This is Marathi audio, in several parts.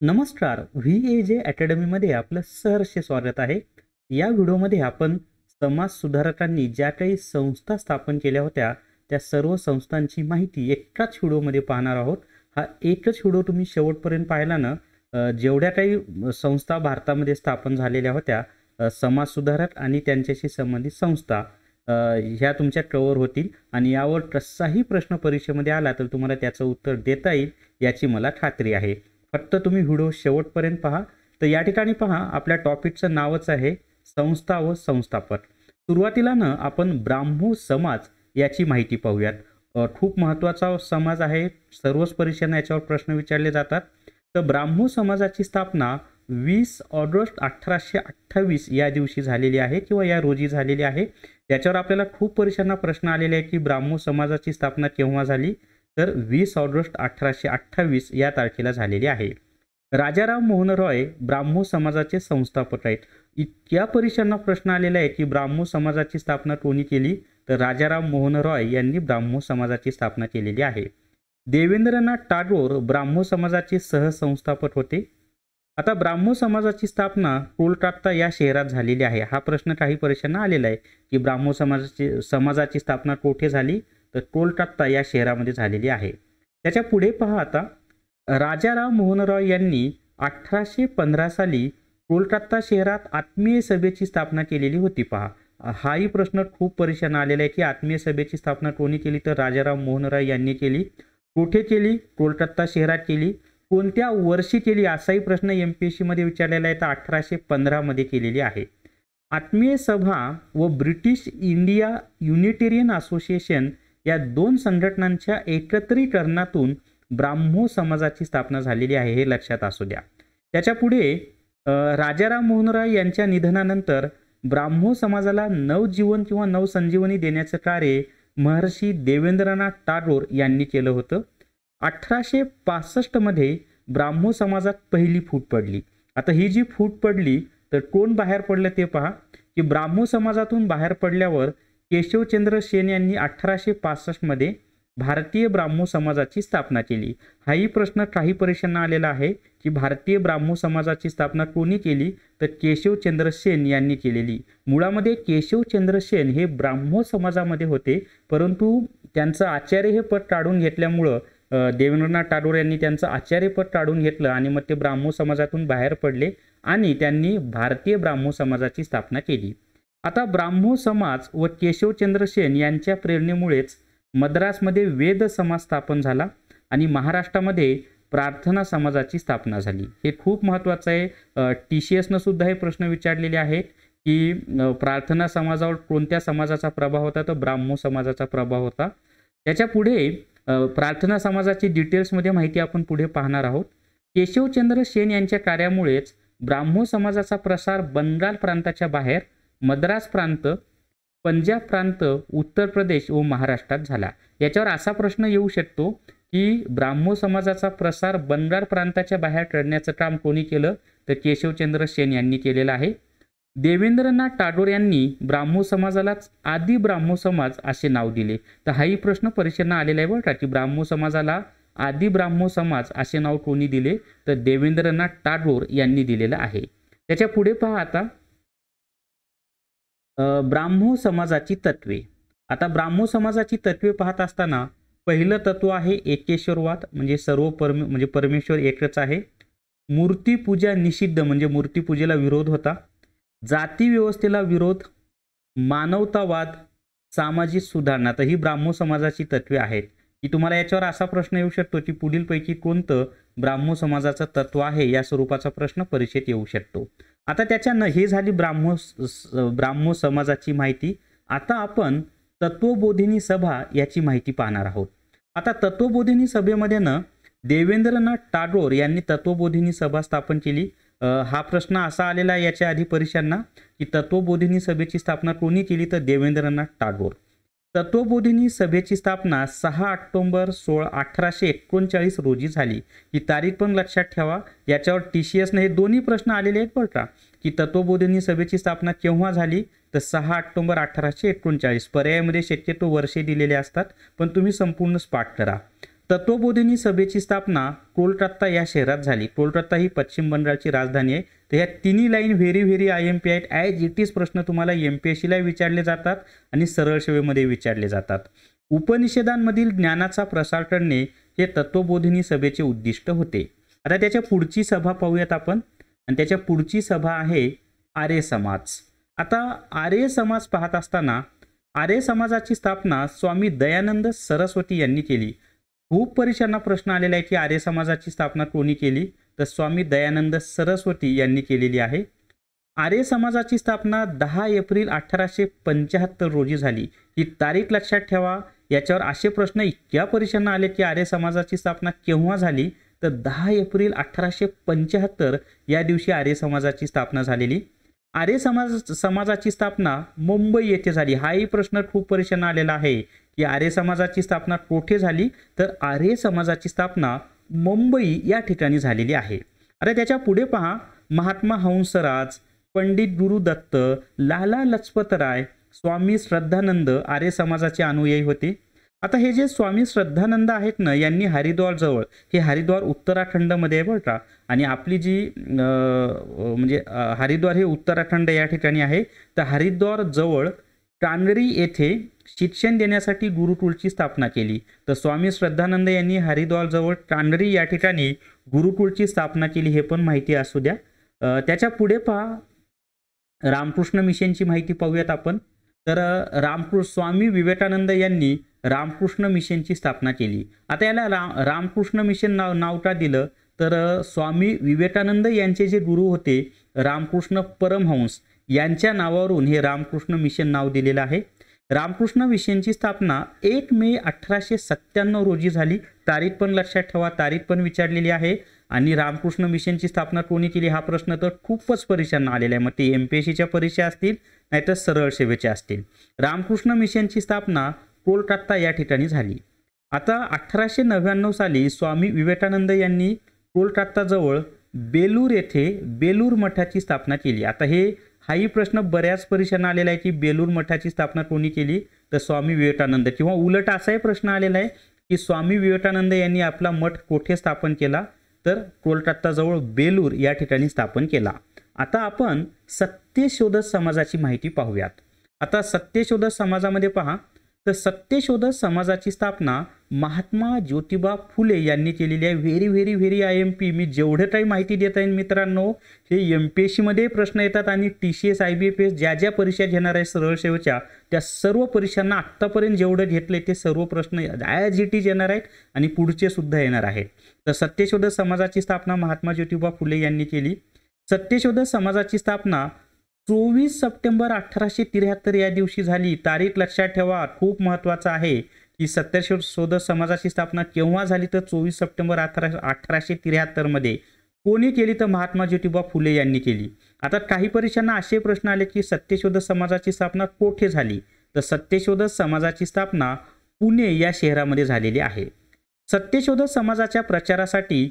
नमस्कार. VAJ अकॅडमीमध्ये आपलं सहर्ष स्वागत आहे. या व्हिडिओमध्ये आपण समाज सुधारकांनी ज्या काही संस्था स्थापन केल्या होत्या त्या सर्व संस्थांची माहिती एकाच व्हिडिओमध्ये पाहणार आहोत. हा एकच व्हिडिओ तुम्ही शेवटपर्यंत पाहिला ना, जेवढ्या काही संस्था भारतामध्ये स्थापन झालेल्या होत्या, समाज सुधारक आणि त्यांच्याशी संबंधित संस्था, ह्या तुमच्या कव्हर होतील आणि यावर कसाही प्रश्न परीक्षेमध्ये आला तर तुम्हाला त्याचं उत्तर देता येईल याची मला खात्री आहे. फक्त तुम्ही व्हिडिओ शेवटपर्यंत पहा. तर या ठिकाणी पहा, आपल्या टॉपिकचं नावच आहे संस्था व संस्थापक. सुरुवातीला ना आपण ब्राह्मो समाज याची माहिती पाहूयात. खूप महत्त्वाचा समाज आहे, सर्वच परीक्षांना याच्यावर प्रश्न विचारले जातात. तर ब्राह्मो समाजाची स्थापना 20 ऑगस्ट 1828 या दिवशी झालेली आहे किंवा या रोजी झालेली आहे. त्याच्यावर आपल्याला खूप परीक्षांना प्रश्न आलेले आहे की ब्राह्मो समाजाची स्थापना केव्हा झाली, तर 20 ऑगस्ट 1828 या तारखेला झालेली आहे. राजाराम मोहन रॉय ब्राह्मो समाजाचे संस्थापक आहेत. इतक्या परीक्षांना प्रश्न आलेला आहे की ब्राह्मो समाजाची स्थापना कोणी केली, तर राजाराम मोहन रॉय यांनी ब्राह्मो समाजाची स्थापना केलेली आहे. देवेंद्रनाथ टागोर ब्राह्मो समाजाचे सहसंस्थापक होते. आता ब्राह्मो समाजाची स्थापना कोलकाता या शहरात झालेली आहे. हा प्रश्न काही परीक्षांना आलेला आहे की ब्राह्मो समाजाची स्थापना कोठे झाली, तर कोलकाता या शहरामध्ये झालेली आहे. त्याच्या पुढे पहा, आता राजाराम मोहन रॉय यांनी 1815 साली कोलकाता शहरात आत्मीय सभेची स्थापना केलेली होती. पहा, हाही प्रश्न खूप परीक्षांना आलेला आहे की आत्मीय सभेची स्थापना कोणी केली, तर राजाराम मोहन रॉय यांनी केली. कुठे केली? कोलकाता शहरात केली. कोणत्या वर्षी केली असाही प्रश्न MPSC मध्ये विचारलेला आहे, तर 1815 मध्ये केलेली आहे. आत्मीय सभा व ब्रिटिश इंडिया युनिटेरियन असोसिएशन या दोन संघटनांच्या एकत्रीकरणातून ब्राह्मो समाजाची स्थापना झालेली आहे, हे लक्षात असू द्या. त्याच्या पुढे राजाराम मोहन रॉय यांच्या निधनानंतर ब्राह्मो समाजाला नवजीवन किंवा नवसंजीवनी देण्याचं कार्य महर्षी देवेंद्रनाथ टागोर यांनी केलं होतं. 1865 मध्ये ब्राह्मो समाजात पहिली फूट पडली. आता ही जी फूट पडली तर कोण बाहेर पडलं ते पहा, की ब्राह्मो समाजातून बाहेर पडल्यावर केशवचंद्र सेन यांनी 1865 मध्ये भारतीय ब्राह्मो समाजाची स्थापना केली. हाही प्रश्न काही परीक्षांना आलेला आहे की भारतीय ब्राह्मो समाजाची स्थापना कोणी केली, तर केशवचंद्र सेन यांनी केलेली. मुळामध्ये केशवचंद्र सेन हे ब्राह्मो समाजामध्ये होते, परंतु त्यांचं आचार्य हे पद काढून घेतल्यामुळं देवेंद्रनाथ टागोर यांनी त्यांचं आचार्यपद काढून घेतलं आणि मग ते ब्राह्मो समाजातून बाहेर पडले आणि त्यांनी भारतीय ब्राह्मो समाजाची स्थापना केली. आता ब्राह्मो समाज व केशवचंद्र सेन यांच्या प्रेरणेमुळेच मद्रासमध्ये वेद समाज स्थापन झाला आणि महाराष्ट्रामध्ये प्रार्थना समाजाची स्थापना झाली. हे खूप महत्त्वाचं आहे. TCS न सुद्धा हे प्रश्न विचारलेले आहेत की प्रार्थना समाजावर कोणत्या समाजाचा प्रभाव होता, तर ब्राह्मो समाजाचा प्रभाव होता. त्याच्या पुढे प्रार्थना समाजाची डिटेल्समध्ये माहिती आपण पुढे पाहणार आहोत. केशवचंद्र सेन यांच्या कार्यामुळेच ब्राह्मो समाजाचा प्रसार बंगाल प्रांताच्या बाहेर मद्रास प्रांत, पंजाब प्रांत, उत्तर प्रदेश व महाराष्ट्रात झाला. याच्यावर असा प्रश्न येऊ शकतो की ब्राह्मो समाजाचा प्रसार बंगाल प्रांताच्या बाहेर करण्याचं काम कोणी केलं, तर केशवचंद्र सेन यांनी केलेलं आहे. देवेंद्रनाथ टागोर यांनी ब्राह्मो समाजालाच आदि ब्राह्मो समाज असे नाव दिले. तर हाही प्रश्न परीक्षेला आलेला आहे बरं का, की ब्राह्मो समाजाला आदि ब्राह्मो समाज असे नाव कोणी दिले, तर देवेंद्रनाथ टागोर यांनी दिलेलं आहे. त्याच्या पुढे पहा, आता ब्राह्मो समाजाची तत्वे. आता ब्राह्मो समाजाची तत्वे पाहत असताना पहिलं तत्व आहे एकेश्वरवाद, म्हणजे सर्व परमेश्वर एकच आहे. मूर्तिपूजा निषिद्ध, म्हणजे मूर्तिपूजेला विरोध होता. जाती व्यवस्थेला विरोध, मानवतावाद, सामाजिक सुधारणा. तर ही ब्राह्मो समाजाची तत्वे आहेत. की तुम्हाला याच्यावर असा प्रश्न येऊ शकतो की पुढीलपैकी कोणतं ब्राह्मो समाजाचं तत्व आहे, या स्वरूपाचा प्रश्न परीक्षेत येऊ शकतो. आता त्याच्यानं हे झाली ब्राह्मो समाजाची माहिती. आता आपण तत्वबोधिनी सभा याची माहिती पाहणार आहोत. आता तत्वबोधिनी सभेमध्ये ना देवेंद्रनाथ टागोर यांनी तत्वबोधिनी सभा स्थापन केली. हा प्रश्न असा आलेला आहे याच्या आधी परीक्षांना की तत्वबोधिनी सभेची स्थापना कोणी केली, तर देवेंद्रनाथ टागोर. तत्वबोधिनी सभेची स्थापना 6 ऑक्टोबर 1839 रोजी झाली. ही तारीख पण लक्षात ठेवा. याच्यावर TCS ने हे दोन्ही प्रश्न आलेले आहेत बरं का, की तत्वबोधिनी सभेची स्थापना केव्हा झाली, तर 6 ऑक्टोबर 1839. पर्यायामध्ये शक्यतो वर्षे दिलेले असतात, पण तुम्ही संपूर्ण पाठ करा. तत्वबोधिनी सभेची स्थापना कोलकाता या शहरात झाली. कोलकाता ही पश्चिम बंगालची राजधानी आहे. तर ह्या तिन्ही लाईन व्हेरी IMP आहेत. ॲज इट इज प्रश्न तुम्हाला MPSCला विचारले जातात आणि सरळ सेवेमध्ये विचारले जातात. उपनिषदांमधील ज्ञानाचा प्रसार करणे हे तत्वबोधिनी सभेचे उद्दिष्ट होते. आता त्याच्या पुढची सभा पाहूयात आपण, आणि त्याच्या पुढची सभा आहे आर्य समाज. आता आर्य समाज पाहत असताना आर्य समाजाची स्थापना स्वामी दयानंद सरस्वती यांनी केली. खूप परीक्षांना प्रश्न आलेला आहे की आर्य समाजाची स्थापना कोणी केली, तर स्वामी दयानंद सरस्वती यांनी केलेली आहे. आर्य समाजाची स्थापना 10 एप्रिल 1875 रोजी झाली. ही तारीख लक्षात ठेवा. याच्यावर असे प्रश्न इतक्या परीक्षांना आले की आर्य समाजाची स्थापना केव्हा झाली, तर 10 एप्रिल 1875 या दिवशी आर्य समाजाची स्थापना झालेली. आर्य समाजाची स्थापना मुंबई येथे झाली. हाही प्रश्न खूप परीक्षांना आलेला आहे की आर्य समाजाची स्थापना कोठे झाली, तर आर्य समाजाची स्थापना मुंबई या ठिकाणी झालेली आहे. आता त्याच्या पुढे पहा, महात्मा हंसराज, पंडित गुरुदत्त, लाला लजपतराय, स्वामी श्रद्धानंद आर्य समाजाचे अनुयायी होते. आता हे जे स्वामी श्रद्धानंद आहेत ना, यांनी हरिद्वार जवळ, हे हरिद्वार उत्तराखंडमध्ये आहे बरं का, आणि आपली जी म्हणजे हरिद्वार हे उत्तराखंड या ठिकाणी आहे. तर हरिद्वार जवळ टांगरी येथे शिक्षण देण्यासाठी गुरुकुलची स्थापना केली. तर स्वामी श्रद्धानंद यांनी हरिद्वार जवळ टांगरी या ठिकाणी गुरुकुलची स्थापना केली, हे पण माहिती असू द्या. त्याच्या पुढे पहा, रामकृष्ण मिशनची माहिती पाहूयात आपण. तर स्वामी विवेकानंद यांनी रामकृष्ण मिशनची स्थापना केली. आता याला रामकृष्ण मिशन नाव का दिलं, तर स्वामी विवेकानंद यांचे जे गुरु होते रामकृष्ण परमहंस यांच्या नावावरून हे रामकृष्ण मिशन नाव दिलेलं आहे. रामकृष्ण मिशनची स्थापना 1 मे 1897 रोजी झाली. तारीख पण लक्षात ठेवा, तारीख पण विचारलेली आहे. आणि रामकृष्ण मिशनची स्थापना कोणी केली हा प्रश्न तर खूपच परीक्षांना आलेला आहे. मग ते MPSCच्या परीक्षा असतील नाहीतर सरळ सेवेच्या असतील. रामकृष्ण मिशनची स्थापना कोलकाता या ठिकाणी झाली. आता 1899 साली स्वामी विवेकानंद यांनी कोलकाता जवळ बेलूर येथे बेलूर मठाची स्थापना केली. आता हाही प्रश्न बऱ्याच परीक्षांना आलेला आहे की बेलूर मठाची स्थापना कोणी केली, तर स्वामी विवेकानंद, किंवा उलट असाही प्रश्न आलेला आहे की स्वामी विवेकानंद यांनी आपला मठ कोठे स्थापन केला, तर कोलकाता जवळ बेलूर या ठिकाणी स्थापन केला. आता आपण सत्यशोधक समाजाची माहिती पाहूयात. आता सत्यशोधक समाजामध्ये पहा, तर सत्यशोधक समाजाची स्थापना महात्मा ज्योतिबा फुले यांनी केलेली आहे. Very IMP. मी जेवढे काही माहिती देत आहे मित्रांनो, हे MPSCमध्ये प्रश्न येतात आणि TCS IBPS ज्या परीक्षा घेणार आहे सरळ सेवेच्या, त्या सर्व परीक्षांना आत्तापर्यंत जेवढे घेतले ते सर्व प्रश्न ॲज इट इज येणार आहेत आणि पुढचे सुद्धा येणार आहेत. तर सत्यशोधक समाजाची स्थापना महात्मा ज्योतिबा फुले यांनी केली. सत्यशोधक समाजाची स्थापना 24 सप्टेंबर 1873 या दिवशी झाली. तारीख लक्षात ठेवा, खूप महत्त्वाचा आहे की सत्यशोधक समाजाची स्थापना केव्हा झाली, तर 24 सप्टेंबर 1873 मध्ये. कोणी केली, तर महात्मा ज्योतिबा फुले यांनी केली. आता काही परीक्षांना असे प्रश्न आले की सत्यशोधक समाजाची स्थापना कोठे झाली, तर सत्यशोधक समाजाची स्थापना पुणे या शहरामध्ये झालेली आहे. सत्यशोधक समाजाच्या प्रचारासाठी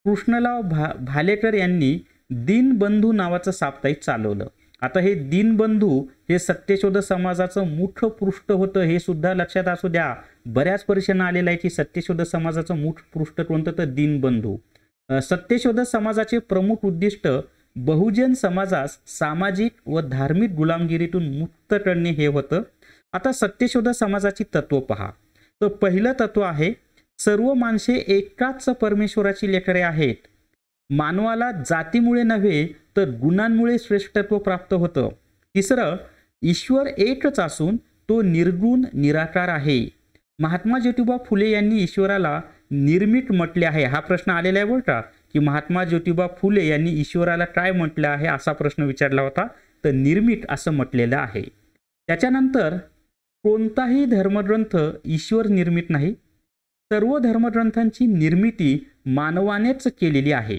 कृष्णराव भालेकर यांनी दीनबंधू नावाचं साप्ताहिक चालवलं. आता हे दीनबंधू हे सत्यशोधक समाजाचं मुख्य पृष्ठ होतं, हे सुद्धा लक्षात असू द्या. बऱ्याच परीक्षांना आलेलं आहे की सत्यशोधक समाजाचं मुख्य पृष्ठ कोणतं, तर दीनबंधू. सत्यशोधक समाजाचे प्रमुख उद्दिष्ट बहुजन समाजास सामाजिक व धार्मिक गुलामगिरीतून मुक्त करणे हे होतं. आता सत्यशोधक समाजाची तत्व पहा. तर पहिलं तत्व आहे, सर्व माणसे एकाच परमेश्वराची लेकरे आहेत. मानवाला जातीमुळे नव्हे तर गुणांमुळे श्रेष्ठत्व प्राप्त होतं. तिसरं, ईश्वर एकच असून तो निर्गुण निराकार आहे. महात्मा ज्योतिबा फुले यांनी ईश्वराला निर्मित म्हटले आहे. हा प्रश्न आलेला आहे बरं का, की महात्मा ज्योतिबा फुले यांनी ईश्वराला काय म्हटलं आहे, असा प्रश्न विचारला होता. तर निर्मित असं म्हटलेलं आहे. त्याच्यानंतर कोणताही धर्मग्रंथ ईश्वर निर्मित नाही. सर्व धर्मग्रंथांची निर्मिती मानवानेच केलेली आहे.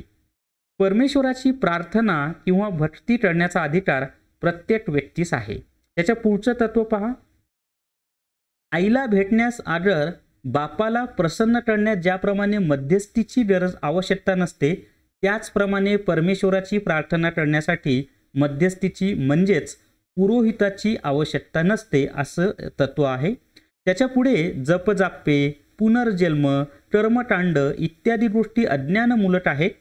परमेश्वराची प्रार्थना किंवा भक्ती करण्याचा अधिकार प्रत्येक व्यक्तीस आहे. त्याच्या पुढचं तत्व पहा. आईला भेटण्यास आदर, बापाला प्रसन्न करण्यास ज्याप्रमाणे मध्यस्थीची गरज आवश्यकता नसते, त्याचप्रमाणे परमेश्वराची प्रार्थना करण्यासाठी मध्यस्थीची म्हणजेच पुरोहिताची आवश्यकता नसते, असं तत्व आहे. त्याच्या पुढे जपजाप्ये, पुनर्जन्म, कर्मकांड इत्यादी गोष्टी अज्ञानमूलक आहेत.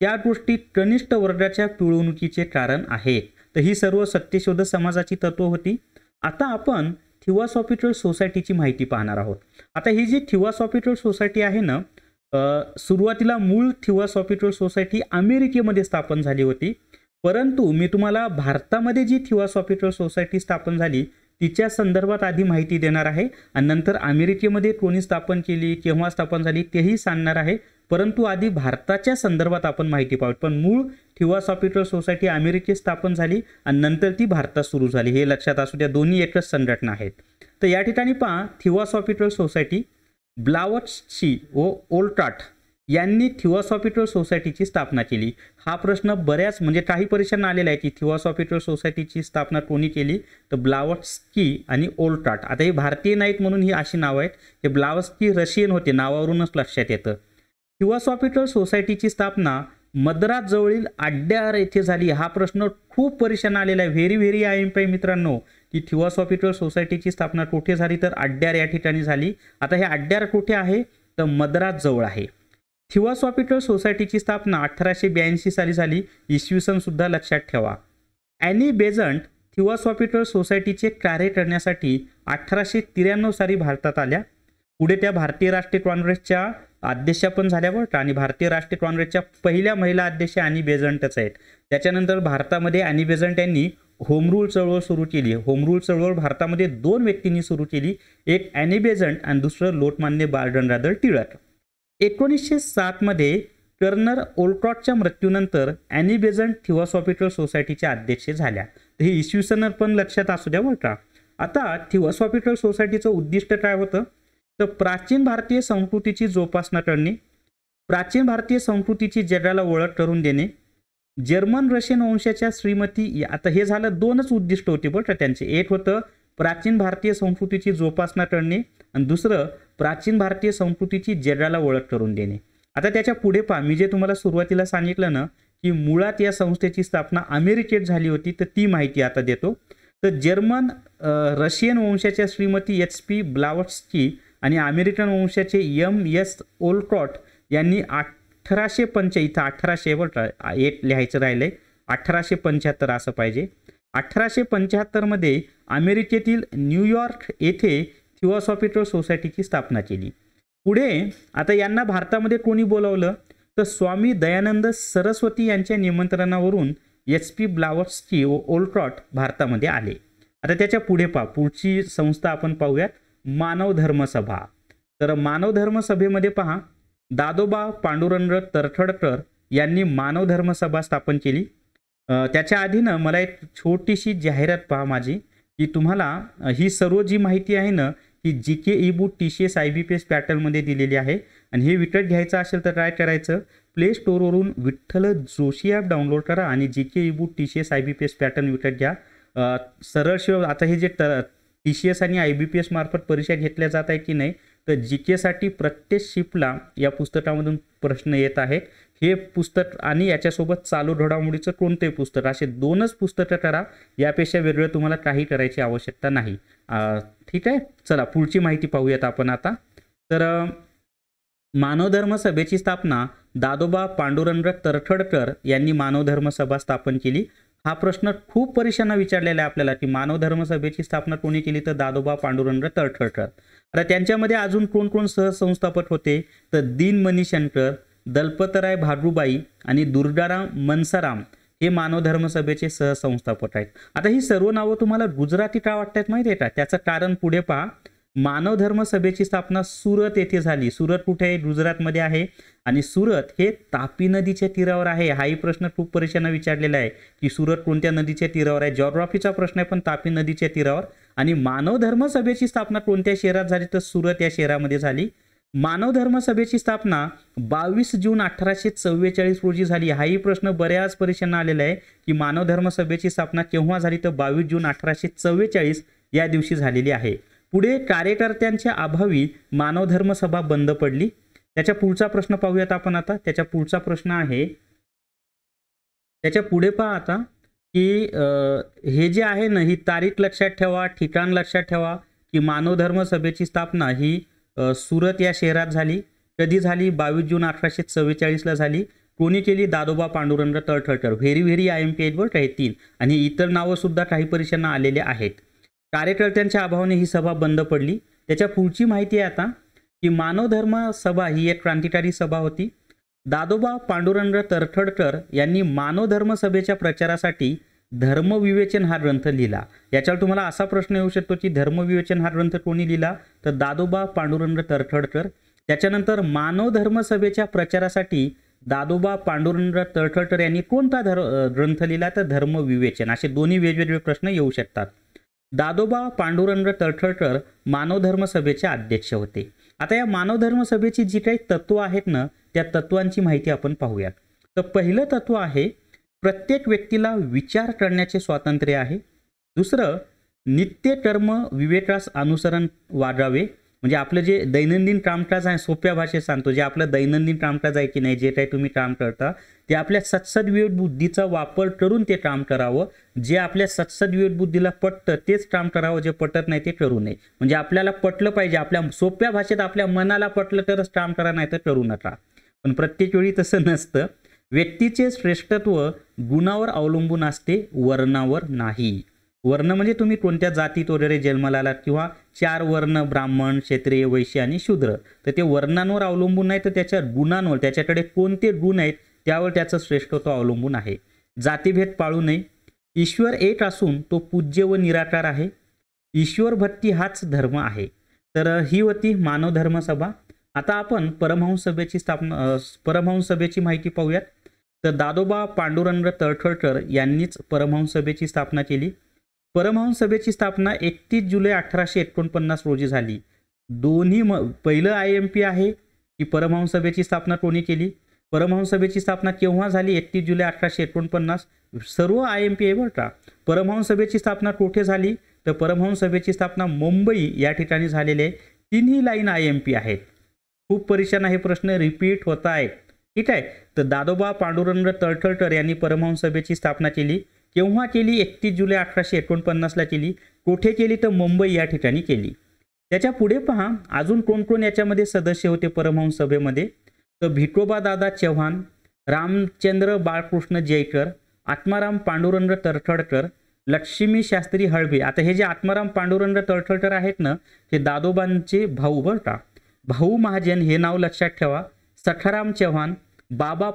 त्या गोष्टी कनिष्ठ वर्गाच्या पिळवणुकीचे कारण आहेत. तर ही सर्व सत्यशोधक समाजाची तत्व होती. आता आपण थिओसॉफिकल सोसायटीची माहिती पाहणार आहोत. आता ही जी थिओसॉफिकल सोसायटी आहे ना, सुरुवातीला मूळ थिओसॉफिकल सोसायटी अमेरिकेमध्ये स्थापन झाली होती. परंतु मी तुम्हाला भारतामध्ये जी थिओसॉफिकल सोसायटी स्थापन झाली तिच्या संदर्भात आधी माहिती देणार आहे आणि नंतर अमेरिकेमध्ये कोणी स्थापन केली, केव्हा स्थापन झाली तेही सांगणार आहे. परंतु आधी भारताच्या संदर्भात आपण माहिती पाहूया. पण मूळ थिओसॉफिकल सोसायटी अमेरिकेत स्थापन झाली आणि नंतर ती भारतात सुरू झाली, हे लक्षात असू द्या. दोन्ही एकच संघटना आहेत. तर या ठिकाणी पहा, थिओसॉफिकल सोसायटी ब्लावत्स्की व ओल्ट्राट यांनी थिओसॉफिकल सोसायटीची स्थापना केली. हा प्रश्न बऱ्याच म्हणजे काही परीक्षांना आलेला आहे की थिओसॉफिकल सोसायटीची स्थापना कोणी केली, तर ब्लावत्स्की आणि ओल्ट्राट. आता हे भारतीय नाहीत म्हणून ही अशी नावं आहेत. हे ब्लावत्स्की रशियन होते, नावावरूनच लक्षात येतं. थिओसॉफिकल सोसायटीची स्थापना मद्रास जवळील अड्यार येथे झाली. हा प्रश्न खूप परीक्षांना आलेला आहे. व्हेरी IMP मित्रांनो, की थिओसॉफिकल सोसायटीची स्थापना कुठे झाली, तर अड्यार या ठिकाणी झाली. आता हे अड्यार कुठे आहे, तर मद्रास जवळ आहे. थिओसॉफिकल सोसायटीची स्थापना 1882 साली झाली. इसवी सन सुद्धा लक्षात ठेवा. ॲनी बेझंट थिओसॉफिकल सोसायटीचे कार्य करण्यासाठी 1893 साली भारतात आल्या. पुढे त्या भारतीय राष्ट्रीय काँग्रेसच्या अध्यक्षा पण झाल्या बरं, आणि भारतीय राष्ट्रीय काँग्रेसच्या पहिल्या महिला अध्यक्ष ॲनी बेझंटच आहेत. त्याच्यानंतर भारतामध्ये ॲनी बेझंट यांनी होम रूल चळवळ सुरू केली. होम रूल चळवळ भारतामध्ये 2 व्यक्तींनी सुरू केली, एक ॲनी बेझंट आणि दुसरं लोकमान्य बाळ गंगाधर टिळक. 1907 मध्ये कर्नल ओल्ट्रॉटच्या मृत्यूनंतर ॲनी बेझंट थिओसॉफिकल सोसायटीच्या अध्यक्ष झाल्या. तर ही इसवी सन पण लक्षात असू द्या बरं का. आता थिओसॉफिकल सोसायटीचं उद्दिष्ट काय होतं, तर प्राचीन भारतीय संस्कृतीची जोपासना करणे, प्राचीन भारतीय संस्कृतीची जगाला ओळख करून देणे, जर्मन रशियन वंशाच्या श्रीमती. आता हे झालं 2च उद्दिष्ट होते बरं का त्यांचे. एक होतं प्राचीन भारतीय संस्कृतीची जोपासना करणे आणि दुसरं प्राचीन भारतीय संस्कृतीची जगाला ओळख करून देणे. आता त्याच्या पुढे पहा, मी जे तुम्हाला सुरुवातीला सांगितलं ना की मुळात या संस्थेची स्थापना अमेरिकेत झाली होती, तर ती माहिती आता देतो. तर जर्मन रशियन वंशाच्या श्रीमती HP ब्लावत्स्की आणि अमेरिकन वंशाचे MS ओल्ट्रॉट यांनी 1875 इथं 1800 बरं एक लिहायचं राहिलंय, 1875 असं पाहिजे. 1875 मध्ये अमेरिकेतील न्यूयॉर्क येथे थिओसॉफिकल सोसायटीची स्थापना केली. पुढे आता यांना भारतामध्ये कोणी बोलावलं, तर स्वामी दयानंद सरस्वती यांच्या निमंत्रणावरून HP ब्लावत्स्की व ओल्ट्रॉट भारतामध्ये आले. आता त्याच्या पुढे पहा, पुढची संस्था आपण पाहूयात, मानव धर्म सभा. तर मानव धर्म सभेमध्ये पहा, दादोबा पांडुरंग तरखडकर यांनी मानव धर्म सभा स्थापन केली. त्याच्या आधीनं मला एक छोटीशी जाहिरात पहा माझी, की तुम्हाला ही सर्व जी माहिती आहे ना ही GK ई-बुक TCS IBPS पॅटर्नमध्ये दिलेली आहे. आणि हे विकत घ्यायचं असेल तर काय करायचं, प्ले स्टोअरवरून विठ्ठल जोशी ॲप डाउनलोड करा आणि GK ebook TCS IBPS pattern विकत घ्या. सरळ शिव आता हे जे TCS आणि IBPS मार्फत परीक्षा घेतल्या जात आहे की नाही, तर GK साठी प्रत्येक शिफ्टला या पुस्तकामधून प्रश्न येत आहेत. हे पुस्तक आणि याच्यासोबत चालू घडामोडीचं कोणतेही पुस्तक, असे 2च पुस्तकं करा. यापेक्षा वेगळं तुम्हाला काही करायची आवश्यकता नाही. ठीक आहे, चला पुढची माहिती पाहूयात आपण आता. तर मानव धर्म सभेची स्थापना दादोबा पांडुरंग तरखडकर यांनी मानव धर्म सभा स्थापन केली. हा प्रश्न खूप परीक्षांना विचारलेला आहे आपल्याला, की मानव धर्म सभेची स्थापना कोणी केली, तर दादोबा पांडुरंग तरखडकर. आता त्यांच्यामध्ये अजून कोण कोण सहसंस्थापक होते, तर दीनमणी शंकर, दलपतराय भागुबाई आणि दुर्गाराम मनसाराम हे मानव धर्म सभेचे सहसंस्थापक आहेत. आता ही सर्व नावं तुम्हाला गुजराती का वाटतात माहिती आहे का, त्याचं कारण पुढे पहा. मानव धर्म सभेची स्थापना सुरत येथे झाली. सुरत कुठे आहे, गुजरातमध्ये आहे. आणि सुरत हे तापी नदीच्या तीरावर आहे. हाही प्रश्न खूप परीक्षांना विचारलेला आहे की सुरत कोणत्या नदीच्या तीरावर आहे. जिओग्राफीचा प्रश्न आहे, पण तापी नदीच्या तीरावर. आणि मानव धर्म सभेची स्थापना कोणत्या शहरात झाली, तर सुरत या शहरामध्ये झाली. मानव धर्म सभेची स्थापना 22 जून 1844 रोजी झाली. हाही प्रश्न बऱ्याच परीक्षांना आलेला आहे की मानव धर्म सभेची स्थापना केव्हा झाली, तर 22 जून 1844 या दिवशी झालेली आहे. पुढे कार्यकर्त्यांच्या अभावी मानव धर्म सभा बंद पडली. त्याच्या पुढचा प्रश्न पाहूयात आपण आता. त्याच्या पुढचा प्रश्न आहे, त्याच्या पुढे पहा आता की हे जे आहे ना, ही तारीख लक्षात ठेवा, ठिकाण लक्षात ठेवा की मानव धर्म सभेची स्थापना ही सुरत या शहरात झाली. कधी झाली? 22 जून 1844ला झाली. कोणी केली? Dadoba Pandurang Tarkhadkar. Very very IMP आहेत बरं का हे 3. आणि इतर नावं सुद्धा काही परीक्षांना आलेले आहेत. कार्यकर्त्यांच्या अभावाने ही सभा बंद पडली. त्याच्या पुढची माहिती आहे आता की मानव धर्म सभा ही एक क्रांतिकारी सभा होती. दादोबा पांडुरंग तळठळकर यांनी मानव धर्म सभेच्या प्रचारासाठी धर्मविवेचन हा ग्रंथ लिहिला. याच्यावर तुम्हाला असा प्रश्न येऊ शकतो की धर्मविवेचन हा ग्रंथ कोणी लिहिला? तर दादोबा पांडुरंग तळठळकर. त्याच्यानंतर मानव धर्म सभेच्या प्रचारासाठी दादोबा पांडुरंग तळठळकर यांनी कोणता ग्रंथ लिहिला? तर धर्मविवेचन. असे दोन्ही वेगवेगळे प्रश्न येऊ शकतात. दादोबा पांडुरंग तळठळकर मानव धर्म सभेचे अध्यक्ष होते. आता या मानव धर्म सभेची जी काही तत्व आहेत ना, त्या तत्वांची माहिती आपण पाहूयात. तर पहिलं तत्व आहे प्रत्येक व्यक्तीला विचार करण्याचे स्वातंत्र्य आहे. दुसरं, नित्य कर्म विवेकास अनुसरण वाढावे. म्हणजे आपलं जे दैनंदिन कामकाज आहे, सोप्या भाषेत सांगतो, जे आपलं दैनंदिन कामकाज आहे की नाही, जे काही तुम्ही काम करता ते आपल्या सत्सद्विवेक बुद्धीचा वापर करून ते काम करावं. जे आपल्या सत्सद्विवेक बुद्धीला पटतं तेच काम करावं, जे पटत नाही ते करू नये. म्हणजे आपल्याला पटलं पाहिजे, आपल्या सोप्या भाषेत आपल्या मनाला पटलं तरच काम करा, नाही तर करू नका. पण प्रत्येक वेळी तसं नसतं. व्यक्तीचे श्रेष्ठत्व गुणावर अवलंबून असते, वर्णावर नाही. वर्ण म्हणजे तुम्ही कोणत्या जातीत वगैरे जन्माला आलात किंवा 4 वर्ण ब्राह्मण, क्षत्रिय, वैश्य आणि शूद्र, तर ते वर्णांवर अवलंबून नाही, तर त्याच्या गुणांवर, त्याच्याकडे कोणते गुण आहेत त्यावर त्याचं श्रेष्ठत्व अवलंबून आहे. जातीभेद पाळू नये. ईश्वर एक असून तो पूज्य व निराकार आहे. ईश्वर भक्ती हाच धर्म आहे. तर ही होती मानव धर्म सभा. आता आपण परमहंस सभेची परमहंस सभेची माहिती पाहूयात. तर दादोबा पांडुरंग तळठळकर यांनीच परमहंस सभेची स्थापना केली. परमहंस सभेची स्थापना 31 जुलै 1849 रोजी झाली. दोन्ही पहिलं IMP आहे की परमहंस सभेची स्थापना कोणी केली. परमहंस सभेची स्थापना केव्हा झाली? 31 जुलै 1849. सर्व IMP आहे बरं का. परमहंस सभेची स्थापना कुठे झाली? तर परमहंस सभेची स्थापना मुंबई या ठिकाणी झालेली आहे. तिन्ही लाईन IMP आहेत. खूप परीक्षांना हे प्रश्न रिपीट होत आहेत. ठीक आहे. तर दादोबा पांडुरंग तळठळकर यांनी परमहंस सभेची स्थापना केली. केव्हा केली? 31 जुलै 1849ला केली. कुठे केली? तर मुंबई या ठिकाणी केली. त्याच्या पुढे पहा अजून कोण कोण याच्यामध्ये सदस्य होते परमहंस सभेमध्ये. तर भिकोबा दादा चव्हाण, रामचंद्र बाळकृष्ण जयकर, आत्माराम पांडुरंग तळठळकर, लक्ष्मी शास्त्री हळबे. आता हे जे आत्माराम पांडुरंग तळठळकर आहेत ना, हे दादोबांचे भाऊ बरं का. भाऊ महाजन हे नाव लक्षात ठेवा. सखाराम चव्हाण, बाबा